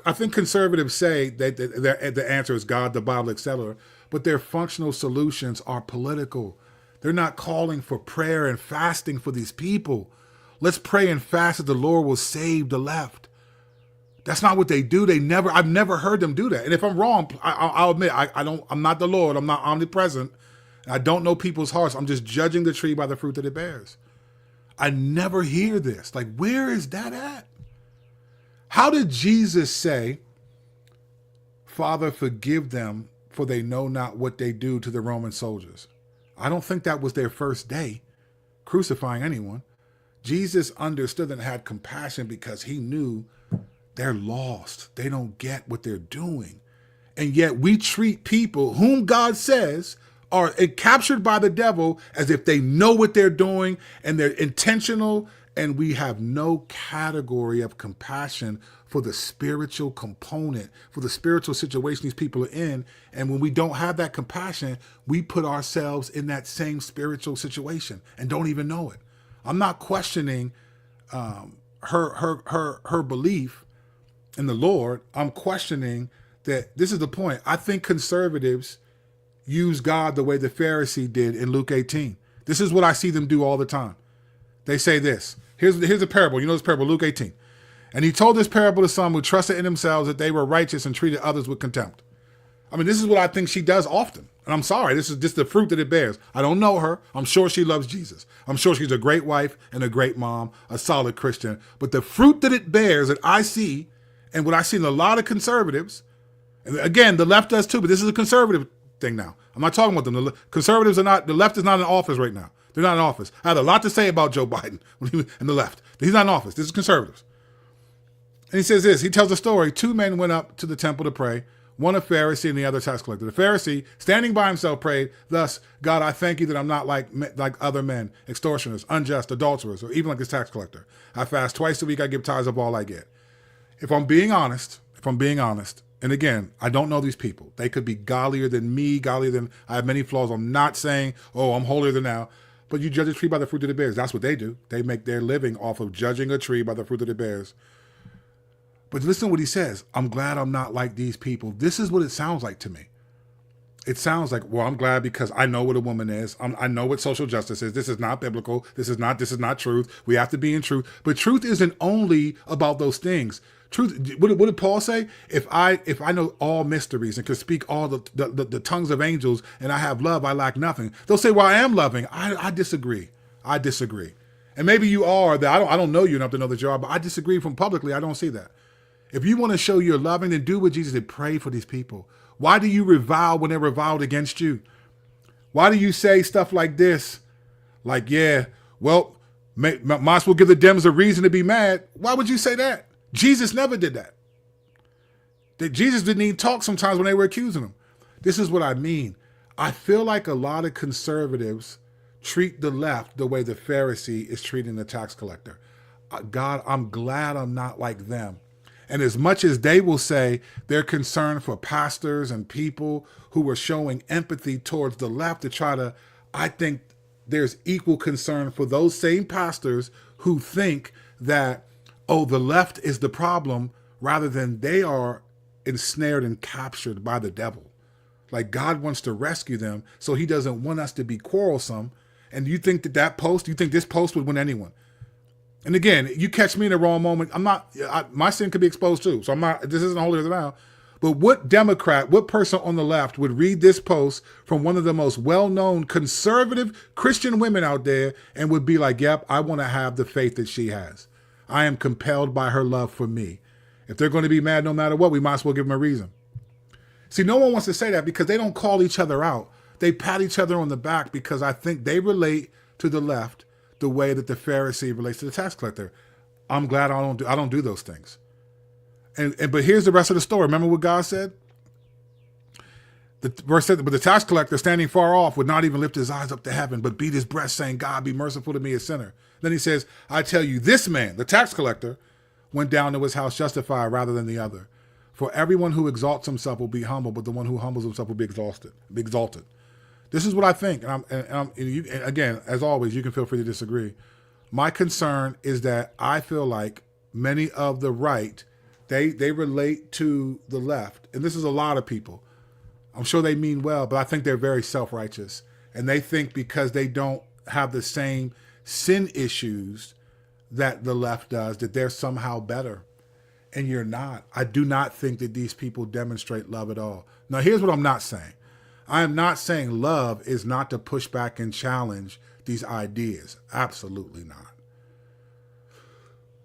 I think conservatives say that the answer is God, the Bible, etc., but their functional solutions are political. They're not calling for prayer and fasting for these people. Let's pray and fast that the Lord will save the left. That's not what they do. I've never heard them do that. And if I'm wrong, I'll admit I'm not the Lord. I'm not omnipresent. I don't know people's hearts. I'm just judging the tree by the fruit that it bears. I never hear this. Like, where is that at? How did Jesus say, Father, forgive them, for they know not what they do, to the Roman soldiers? I don't think that was their first day crucifying anyone. Jesus understood and had compassion because he knew they're lost. They don't get what they're doing. And yet we treat people whom God says are captured by the devil as if they know what they're doing and they're intentional, and we have no category of compassion for the spiritual component, for the spiritual situation these people are in. And when we don't have that compassion, we put ourselves in that same spiritual situation and don't even know it. I'm not questioning her belief in the Lord. I'm questioning that this is the point. I think conservatives use God the way the Pharisee did in Luke 18. This is what I see them do all the time. They say this. Here's a parable. You know this parable, Luke 18. And he told this parable to some who trusted in themselves that they were righteous and treated others with contempt. I mean, this is what I think she does often. And I'm sorry, this is just the fruit that it bears. I don't know her. I'm sure she loves Jesus. I'm sure she's a great wife and a great mom, a solid Christian. But the fruit that it bears that I see, and what I see in a lot of conservatives, and again, the left does too, but this is a conservative thing now. I'm not talking about them. The left is not in office right now. They're not in office. I had a lot to say about Joe Biden and the left. He's not in office. This is conservatives. And he says this. He tells a story. 2 men went up to the temple to pray, one a Pharisee and the other tax collector. The Pharisee, standing by himself, prayed, thus, God, I thank you that I'm not like other men, extortioners, unjust, adulterers, or even like this tax collector. I fast twice a week. I give tithes of all I get. If I'm being honest, and again, I don't know these people. They could be godlier than me, godlier than I have many flaws. I'm not saying, oh, I'm holier than thou. But you judge a tree by the fruit that it bears. That's what they do. They make their living off of judging a tree by the fruit that it bears. But listen to what he says. I'm glad I'm not like these people. This is what it sounds like to me. It sounds like, well, I'm glad because I know what a woman is. I know what social justice is. This is not biblical. This is not truth. We have to be in truth. But truth isn't only about those things. Truth. What did Paul say? If I know all mysteries and could speak all the tongues of angels and I have love, I lack nothing. They'll say, well, I am loving. I disagree. I disagree. And maybe you are. That I don't know you enough to know that you are, but I disagree from publicly. I don't see that. If you want to show you're loving, then do what Jesus did. Pray for these people. Why do you revile when they're reviled against you? Why do you say stuff like this? Like, yeah, well, might as well give the Dems a reason to be mad. Why would you say that? Jesus never did that. Jesus didn't even talk sometimes when they were accusing him. This is what I mean. I feel like a lot of conservatives treat the left the way the Pharisee is treating the tax collector. God, I'm glad I'm not like them. And as much as they will say they're concerned for pastors and people who are showing empathy towards the left to try to, I think there's equal concern for those same pastors who think that, oh, the left is the problem, rather than they are ensnared and captured by the devil. Like God wants to rescue them, so he doesn't want us to be quarrelsome. And you think you think this post would win anyone? And again, you catch me in the wrong moment. My sin could be exposed too. So this isn't holier than thou. But what Democrat, what person on the left would read this post from one of the most well-known conservative Christian women out there and would be like, yep, I want to have the faith that she has. I am compelled by her love for me. If they're going to be mad no matter what, we might as well give them a reason. See, no one wants to say that because they don't call each other out. They pat each other on the back because I think they relate to the left the way that the Pharisee relates to the tax collector. I'm glad I don't do those things. But here's the rest of the story. Remember what God said? The verse said, but the tax collector, standing far off, would not even lift his eyes up to heaven, but beat his breast, saying, God, be merciful to me, a sinner. Then he says, I tell you, this man, the tax collector, went down to his house justified rather than the other. For everyone who exalts himself will be humble, but the one who humbles himself will be exalted. This is what I think. And again, as always, you can feel free to disagree. My concern is that I feel like many of the right, they relate to the left. And this is a lot of people. I'm sure they mean well, but I think they're very self-righteous. And they think because they don't have the same sin issues that the left does, that they're somehow better. And you're not. I do not think that these people demonstrate love at all. Now, here's what I'm not saying. I am not saying love is not to push back and challenge these ideas. Absolutely not.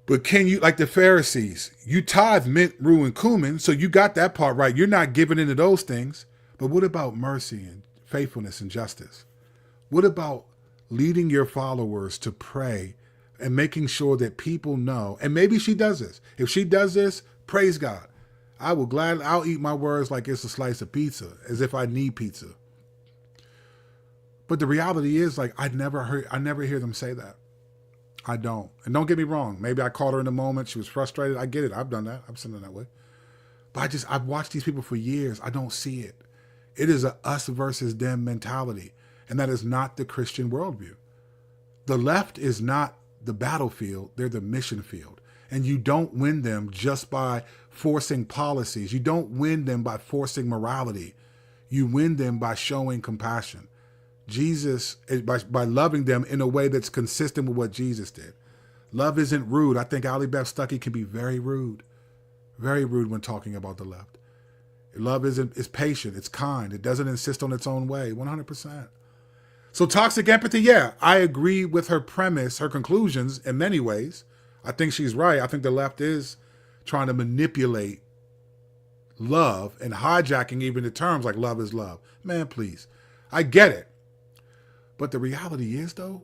But can you, like the Pharisees, you tithe mint, rue, and cumin, so you got that part right. You're not giving into those things. But what about mercy and faithfulness and justice? What about leading your followers to pray and making sure that people know? And maybe she does this. If she does this, praise God. I'll eat my words like it's a slice of pizza, as if I need pizza. But the reality is, like, I never hear them say that. I don't. And don't get me wrong. Maybe I caught her in the moment. She was frustrated. I get it. I've done that. I've seen it that way. But I've watched these people for years. I don't see it. It is a us versus them mentality. And that is not the Christian worldview. The left is not the battlefield. They're the mission field. And you don't win them just by forcing policies. You don't win them by forcing morality. You win them by showing compassion. Jesus, by loving them in a way that's consistent with what Jesus did. Love isn't rude. I think Ali Beth Stuckey can be very rude when talking about the left. Love is patient. It's kind. It doesn't insist on its own way. 100%. So toxic empathy, yeah, I agree with her premise, her conclusions in many ways. I think she's right. I think the left is trying to manipulate love and hijacking even the terms like love is love. Man, please. I get it. But the reality is, though,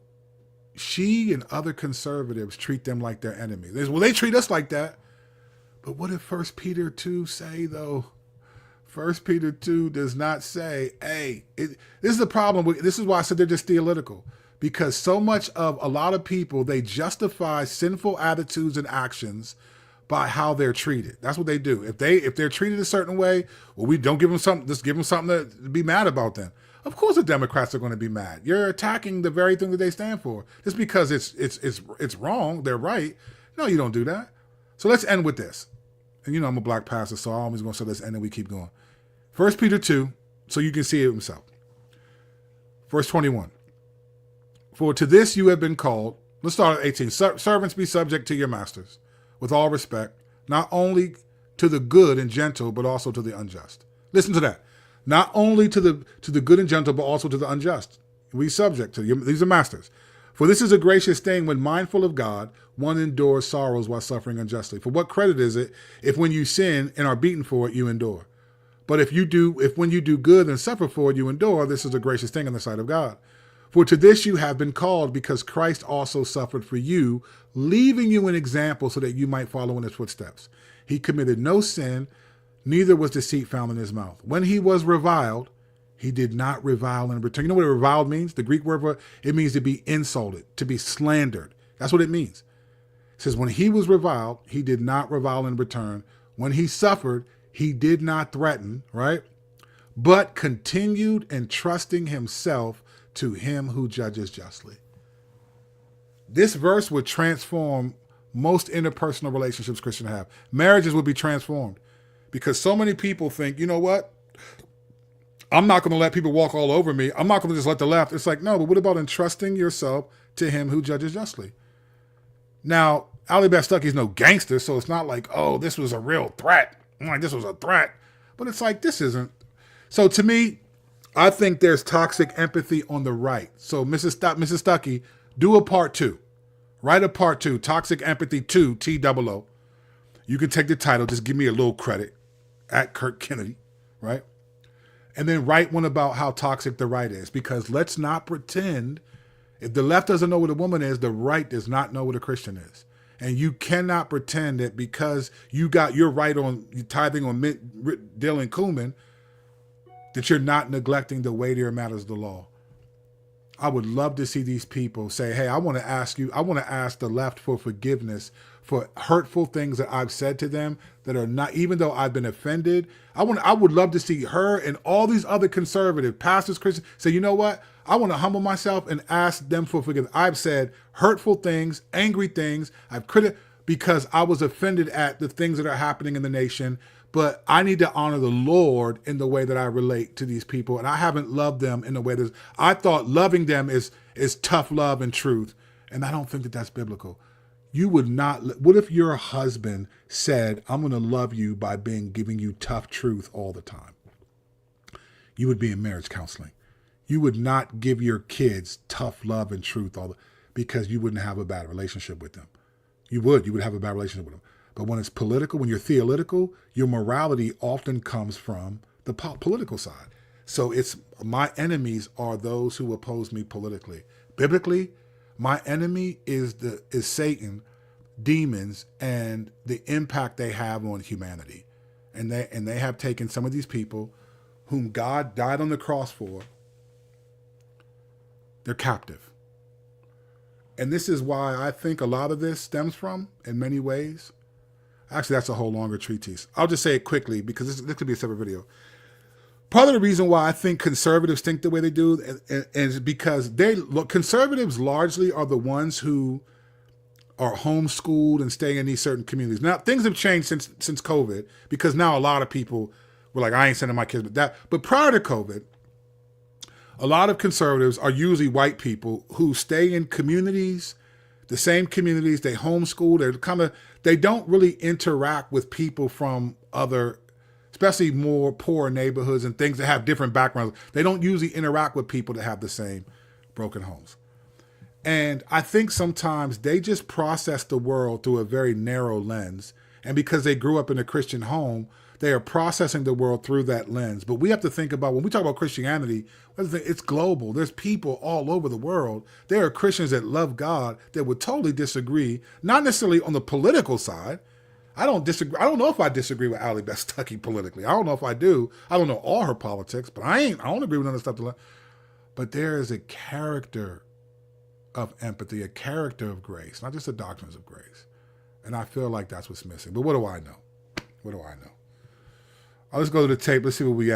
she and other conservatives treat them like their enemies. Well, they treat us like that. But what did 1 Peter 2 say, though? 1 Peter 2 does not say, hey, this is the problem. This is why I said they're just theological. Because so much of a lot of people, they justify sinful attitudes and actions by how they're treated. That's what they do. If they're treated a certain way, well, we don't give them something, just give them something to be mad about then. Of course the Democrats are going to be mad. You're attacking the very thing that they stand for. Just because it's wrong, they're right. No, you don't do that. So let's end with this. And you know I'm a black pastor, so I'm always going to say let's end and we keep going. 1 Peter 2, so you can see it himself. Verse 21. For to this you have been called. Let's start at 18. Servants, be subject to your masters with all respect, not only to the good and gentle, but also to the unjust. Listen to that. Not only to the good and gentle, but also to the unjust. We subject to these are masters. For this is a gracious thing when mindful of God, one endures sorrows while suffering unjustly. For what credit is it if when you sin and are beaten for it, you endure? But if when you do good and suffer for it, you endure, this is a gracious thing in the sight of God. For to this you have been called, because Christ also suffered for you, leaving you an example so that you might follow in his footsteps. He committed no sin, neither was deceit found in his mouth. When he was reviled, he did not revile in return. You know what reviled means? The Greek word for it means to be insulted, to be slandered. That's what it means. It says when he was reviled, he did not revile in return. When he suffered, he did not threaten, right? But continued entrusting himself to him who judges justly. This verse would transform most interpersonal relationships Christians have. Marriages would be transformed because so many people think, you know what? I'm not going to let people walk all over me. I'm not going to just let the left. It's like, no, but what about entrusting yourself to him who judges justly? Now, Ali Beth Stuckey's no gangster, so it's not like, oh, this was a real threat. Like, this was a threat. But it's like, this isn't. So to me, I think there's toxic empathy on the right. So Mrs. Stuckey, do a part 2. Write a part 2, Toxic Empathy 2, TOO. You can take the title, just give me a little credit, at Kirk Kennedy, right? And then write one about how toxic the right is. Because let's not pretend, if the left doesn't know what a woman is, the right does not know what a Christian is. And you cannot pretend that because you're right on tithing on mint, dill, and cumin, that you're not neglecting the weightier matters of the law. I would love to see these people say, hey, I want to ask the left for forgiveness for hurtful things that I've said to them that are not, even though I've been offended. I would love to see her and all these other conservative pastors, Christians, say, you know what? I want to humble myself and ask them for forgiveness. I've said hurtful things, angry things. Because I was offended at the things that are happening in the nation, but I need to honor the Lord in the way that I relate to these people. And I haven't loved them in the way that I thought loving them is tough love and truth. And I don't think that that's biblical. You would not. What if your husband said, I'm going to love you by giving you tough truth all the time? You would be in marriage counseling. You would not give your kids tough love and truth because you wouldn't have a bad relationship with them. You would have a bad relationship with them. But when it's political, when you're theological, your morality often comes from the political side. So it's my enemies are those who oppose me politically. Biblically, my enemy is Satan, demons, and the impact they have on humanity. And they have taken some of these people whom God died on the cross for. They're captive. And this is why I think a lot of this stems from, in many ways. Actually, that's a whole longer treatise. I'll just say it quickly because this could be a separate video. Part of the reason why I think conservatives think the way they do is because conservatives largely are the ones who are homeschooled and staying in these certain communities. Now, things have changed since COVID because now a lot of people were like, I ain't sending my kids. But prior to COVID, a lot of conservatives are usually white people who stay in communities, the same communities, they homeschool, they don't really interact with people from other, especially more poor neighborhoods and things that have different backgrounds. They don't usually interact with people that have the same broken homes. And I think sometimes they just process the world through a very narrow lens. And because they grew up in a Christian home, they are processing the world through that lens. But we have to think about, when we talk about Christianity, it's global. There's people all over the world. There are Christians that love God that would totally disagree, not necessarily on the political side. I don't disagree. I don't know if I disagree with Allie Beth Stuckey politically. I don't know if I do. I don't know all her politics, but I don't agree with none of the stuff. But there is a character of empathy, a character of grace, not just the doctrines of grace. And I feel like that's what's missing. But what do I know? What do I know? Let's go to the tape. Let's see where we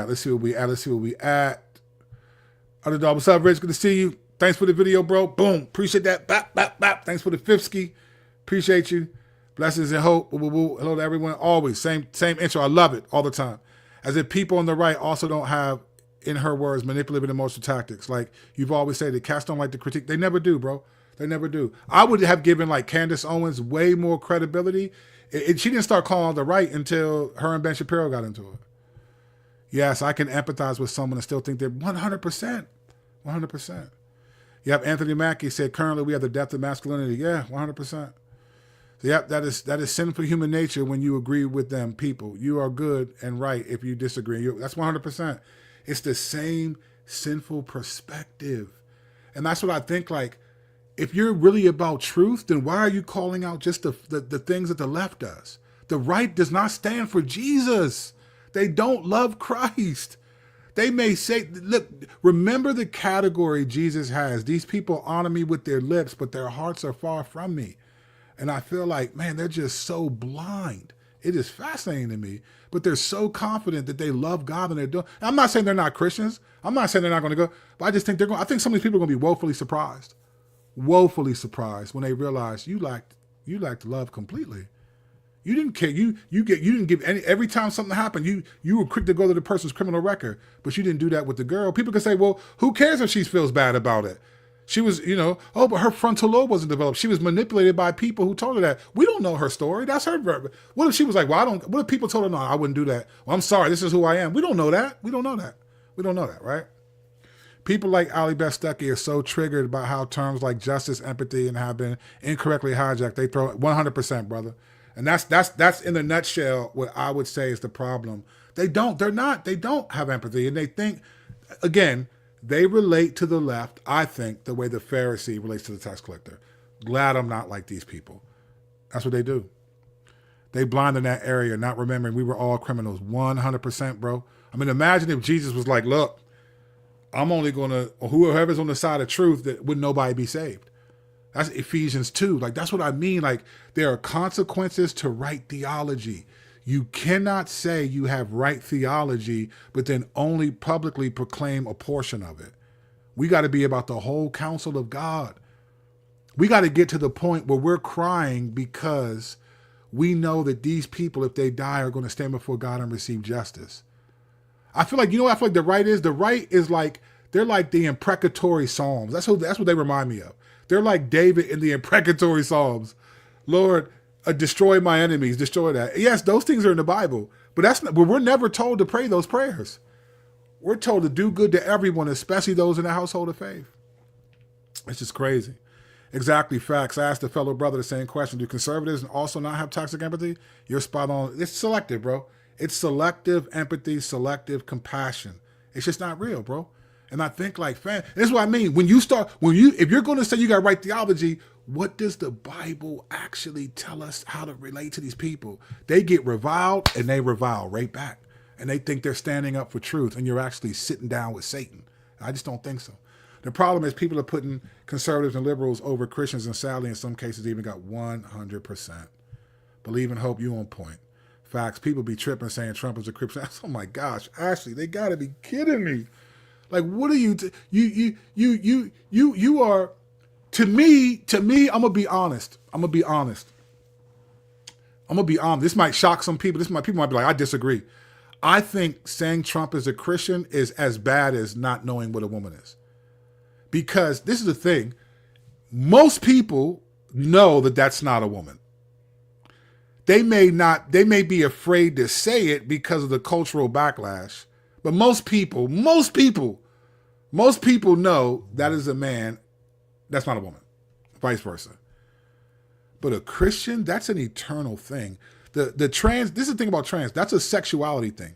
at. Underdog, what's up, Rich? Good to see you. Thanks for the video, bro. Boom. Appreciate that. Bap, bap, bap. Thanks for the fifth-ski. Appreciate you. Blessings and hope. Woo, woo, woo. Hello to everyone. Always. Same intro. I love it all the time. As if people on the right also don't have, in her words, manipulative emotional tactics. Like you've always said, the cats don't like to critique. They never do, bro. They never do. I would have given like Candace Owens way more credibility. She didn't start calling the right until her and Ben Shapiro got into it. Yes, I can empathize with someone and still think they're 100%. 100%. Yep, Anthony Mackie said, currently we have the death of masculinity. Yeah, 100%. Yep, that is sinful human nature when you agree with them people. You are good and right if you disagree. That's 100%. It's the same sinful perspective. And that's what I think, like, if you're really about truth, then why are you calling out just the things that the left does? The right does not stand for Jesus. They don't love Christ. They may say, look, remember the category Jesus has. These people honor me with their lips, but their hearts are far from me. And I feel like, man, they're just so blind. It is fascinating to me, but they're so confident that they love God and they're doing. I'm not saying they're not Christians. I'm not saying they're not going to go, but I just think I think some of these people are going to be woefully surprised when they realize you lacked love completely. You didn't care. You didn't give any. Every time something happened, you were quick to go to the person's criminal record, but you didn't do that with the girl. People can say, well, who cares if she feels bad about it? She was, but her frontal lobe wasn't developed. She was manipulated by people who told her that. We don't know her story. That's her. What if she was like, what if people told her, no, I wouldn't do that. Well, I'm sorry. This is who I am. We don't know that. We don't know that, right? People like Allie Beth Stuckey are so triggered by how terms like justice, empathy, and have been incorrectly hijacked. They throw 100%, brother. And that's in a nutshell what I would say is the problem. They don't have empathy. And they think, again, they relate to the left, I think, the way the Pharisee relates to the tax collector. Glad I'm not like these people. That's what they do. They blind in that area, not remembering we were all criminals. 100%, bro. I mean, imagine if Jesus was like, look, I'm only going to, whoever's on the side of truth, that would nobody be saved. That's Ephesians 2. Like, that's what I mean. Like, there are consequences to right theology. You cannot say you have right theology, but then only publicly proclaim a portion of it. We got to be about the whole counsel of God. We got to get to the point where we're crying because we know that these people, if they die, are going to stand before God and receive justice. I feel like, you know what I feel like the right is? The right is like, they're like the imprecatory Psalms. That's what they remind me of. They're like David in the imprecatory Psalms. Lord, destroy my enemies, destroy that. Yes, those things are in the Bible, but we're never told to pray those prayers. We're told to do good to everyone, especially those in the household of faith. It's just crazy. Exactly, facts. I asked a fellow brother the same question. Do conservatives also not have toxic empathy? You're spot on. It's selective, bro. It's selective empathy, selective compassion. It's just not real, bro. And I think like, fam, this is what I mean. If you're going to say you got right theology, what does the Bible actually tell us how to relate to these people? They get reviled and they revile right back. And they think they're standing up for truth and you're actually sitting down with Satan. I just don't think so. The problem is people are putting conservatives and liberals over Christians, and sadly in some cases even got 100%. Believe and hope, you on point. Facts. People be tripping saying Trump is a Christian. Oh my gosh, Ashley, they gotta be kidding me. Like, what are you? You are. To me. I'm gonna be honest. This might shock some people. People might be like, I disagree. I think saying Trump is a Christian is as bad as not knowing what a woman is. Because this is the thing. Most people know that that's not a woman. They may be afraid to say it because of the cultural backlash. But most people know that is a man, that's not a woman, vice versa. But a Christian, that's an eternal thing. The trans, this is the thing about trans, that's a sexuality thing,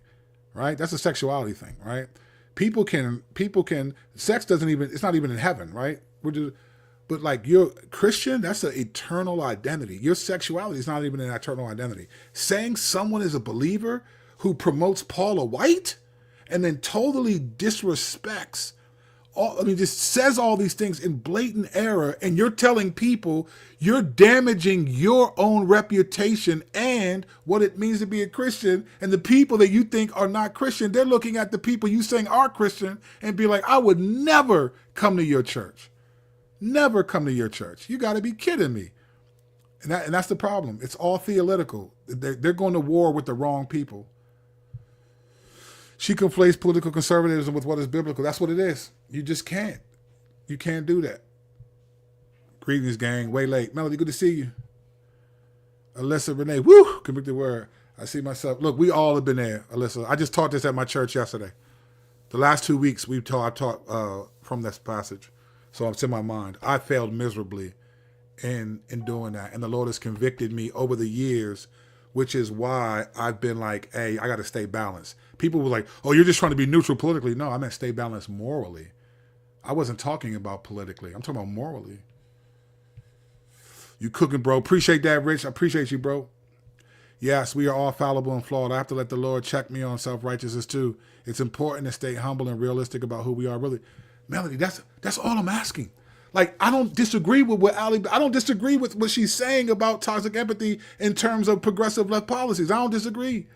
right? That's a sexuality thing, right? People can, sex doesn't even, it's not even in heaven, right? But like you're Christian, that's an eternal identity. Your sexuality is not even an eternal identity. Saying someone is a believer who promotes Paula White and then totally disrespects just says all these things in blatant error, and you're telling people you're damaging your own reputation and what it means to be a Christian, and the people that you think are not Christian, they're looking at the people you saying are Christian and be like, I would never come to your church. Never come to your church. You got to be kidding me. And that's the problem. It's all theological. They're going to war with the wrong people. She conflates political conservatism with what is biblical. That's what it is. You just can't. You can't do that. Greetings, gang. Way late. Melody, good to see you. Alyssa, Renee, woo, convicted word. I see myself. Look, we all have been there, Alyssa. I just taught this at my church yesterday. The last 2 weeks I taught from this passage. So it's in my mind. I failed miserably in doing that. And the Lord has convicted me over the years, which is why I've been like, hey, I got to stay balanced. People were like, oh, you're just trying to be neutral politically. No, I meant stay balanced morally. I wasn't talking about politically. I'm talking about morally. You cooking, bro. Appreciate that, Rich. I appreciate you, bro. Yes, we are all fallible and flawed. I have to let the Lord check me on self-righteousness too. It's important to stay humble and realistic about who we are. Really, Melody, that's all I'm asking. Like, I don't disagree with I don't disagree with what she's saying about toxic empathy in terms of progressive left policies. I don't disagree.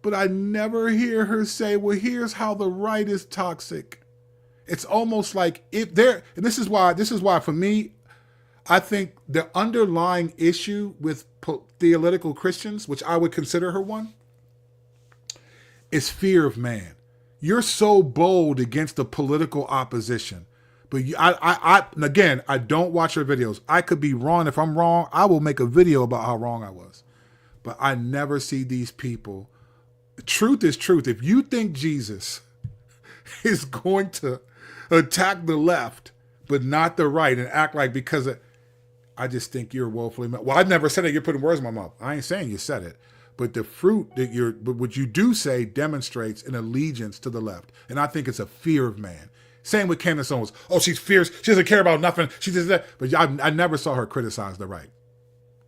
But I never hear her say, well, here's how the right is toxic. It's almost like and this is why for me, I think the underlying issue with theological Christians, which I would consider her one, is fear of man. You're so bold against the political opposition. But again, I don't watch her videos. I could be wrong. If I'm wrong, I will make a video about how wrong I was. But I never see these people. Truth is truth. If you think Jesus is going to attack the left, but not the right, and act like I just think you're woefully. Well, I've never said it. You're putting words in my mouth. I ain't saying you said it. But the fruit but what you do say demonstrates an allegiance to the left. And I think it's a fear of man. Same with Candace Owens. Oh, she's fierce. She doesn't care about nothing. She does that. But I never saw her criticize the right.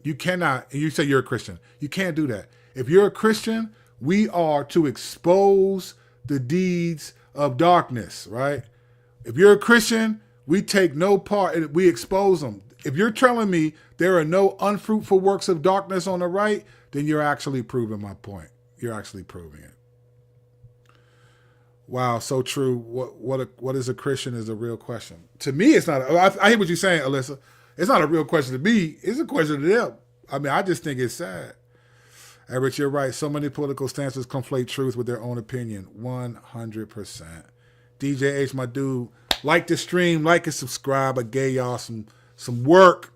You cannot, and you say you're a Christian. You can't do that. If you're a Christian, we are to expose the deeds of darkness, right? If you're a Christian, We take no part and we expose them. If you're telling me there are no unfruitful works of darkness on the right, then you're actually proving my point. You're actually proving it. Wow, so true. What is a Christian is a real question. To me, it's not. I hear what you're saying, Alyssa. It's not a real question to me. It's a question to them. I mean, I just think it's sad. Hey, Rich, you're right. So many political stances conflate truth with their own opinion. 100%. DJ H, my dude, like the stream, like and subscribe. I gave y'all some work.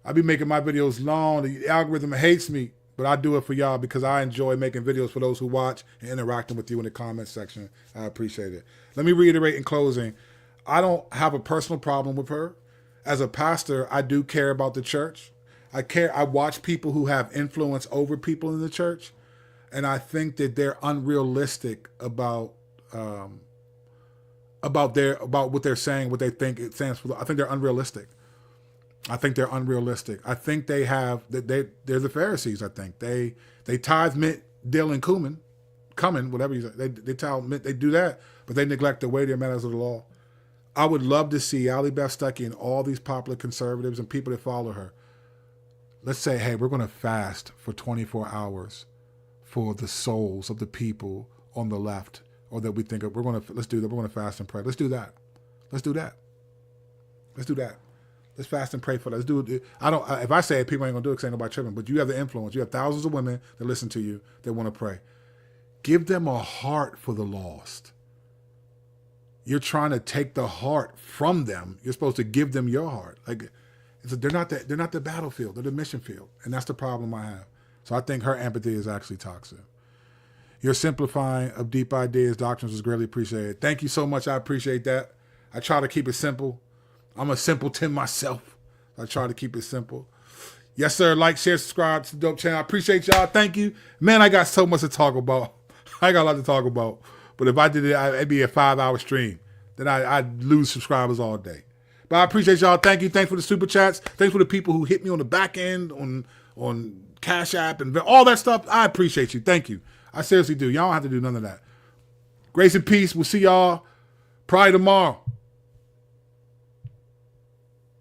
I be making my videos long. The algorithm hates me, but I do it for y'all because I enjoy making videos for those who watch and interacting with you in the comment section. I appreciate it. Let me reiterate in closing. I don't have a personal problem with her. As a pastor, I do care about the church. I watch people who have influence over people in the church, and I think that they're unrealistic about what they're saying, what they think it stands for. I think they're unrealistic. I think they're the Pharisees. I think they tithe mint, dill, and cumin, whatever you say. They tithe mint, they do that, but they neglect the weightier matters of the law. I would love to see Allie Beth Stuckey and all these popular conservatives and people that follow her. Let's say, hey, we're going to fast for 24 hours for the souls of the people on the left, or that we think of, let's do that. We're going to fast and pray. Let's do that. Let's fast and pray for that. Let's do it. If I say it, people ain't going to do it because ain't nobody tripping, but you have the influence. You have thousands of women that listen to you that want to pray. Give them a heart for the lost. You're trying to take the heart from them. You're supposed to give them your heart. Like, they're not the battlefield. They're the mission field. And that's the problem I have. So I think her empathy is actually toxic. Your simplifying of deep ideas, doctrines is greatly appreciated. Thank you so much. I appreciate that. I try to keep it simple. I'm a simpleton myself. I try to keep it simple. Yes, sir. Like, share, subscribe to the Dope Channel. I appreciate y'all. Thank you. Man, I got so much to talk about. I got a lot to talk about. But if I did it, it'd be a 5-hour stream. Then I'd lose subscribers all day. But I appreciate y'all. Thank you. Thanks for the super chats. Thanks for the people who hit me on the back end, on Cash App, and all that stuff. I appreciate you. Thank you. I seriously do. Y'all don't have to do none of that. Grace and peace. We'll see y'all probably tomorrow.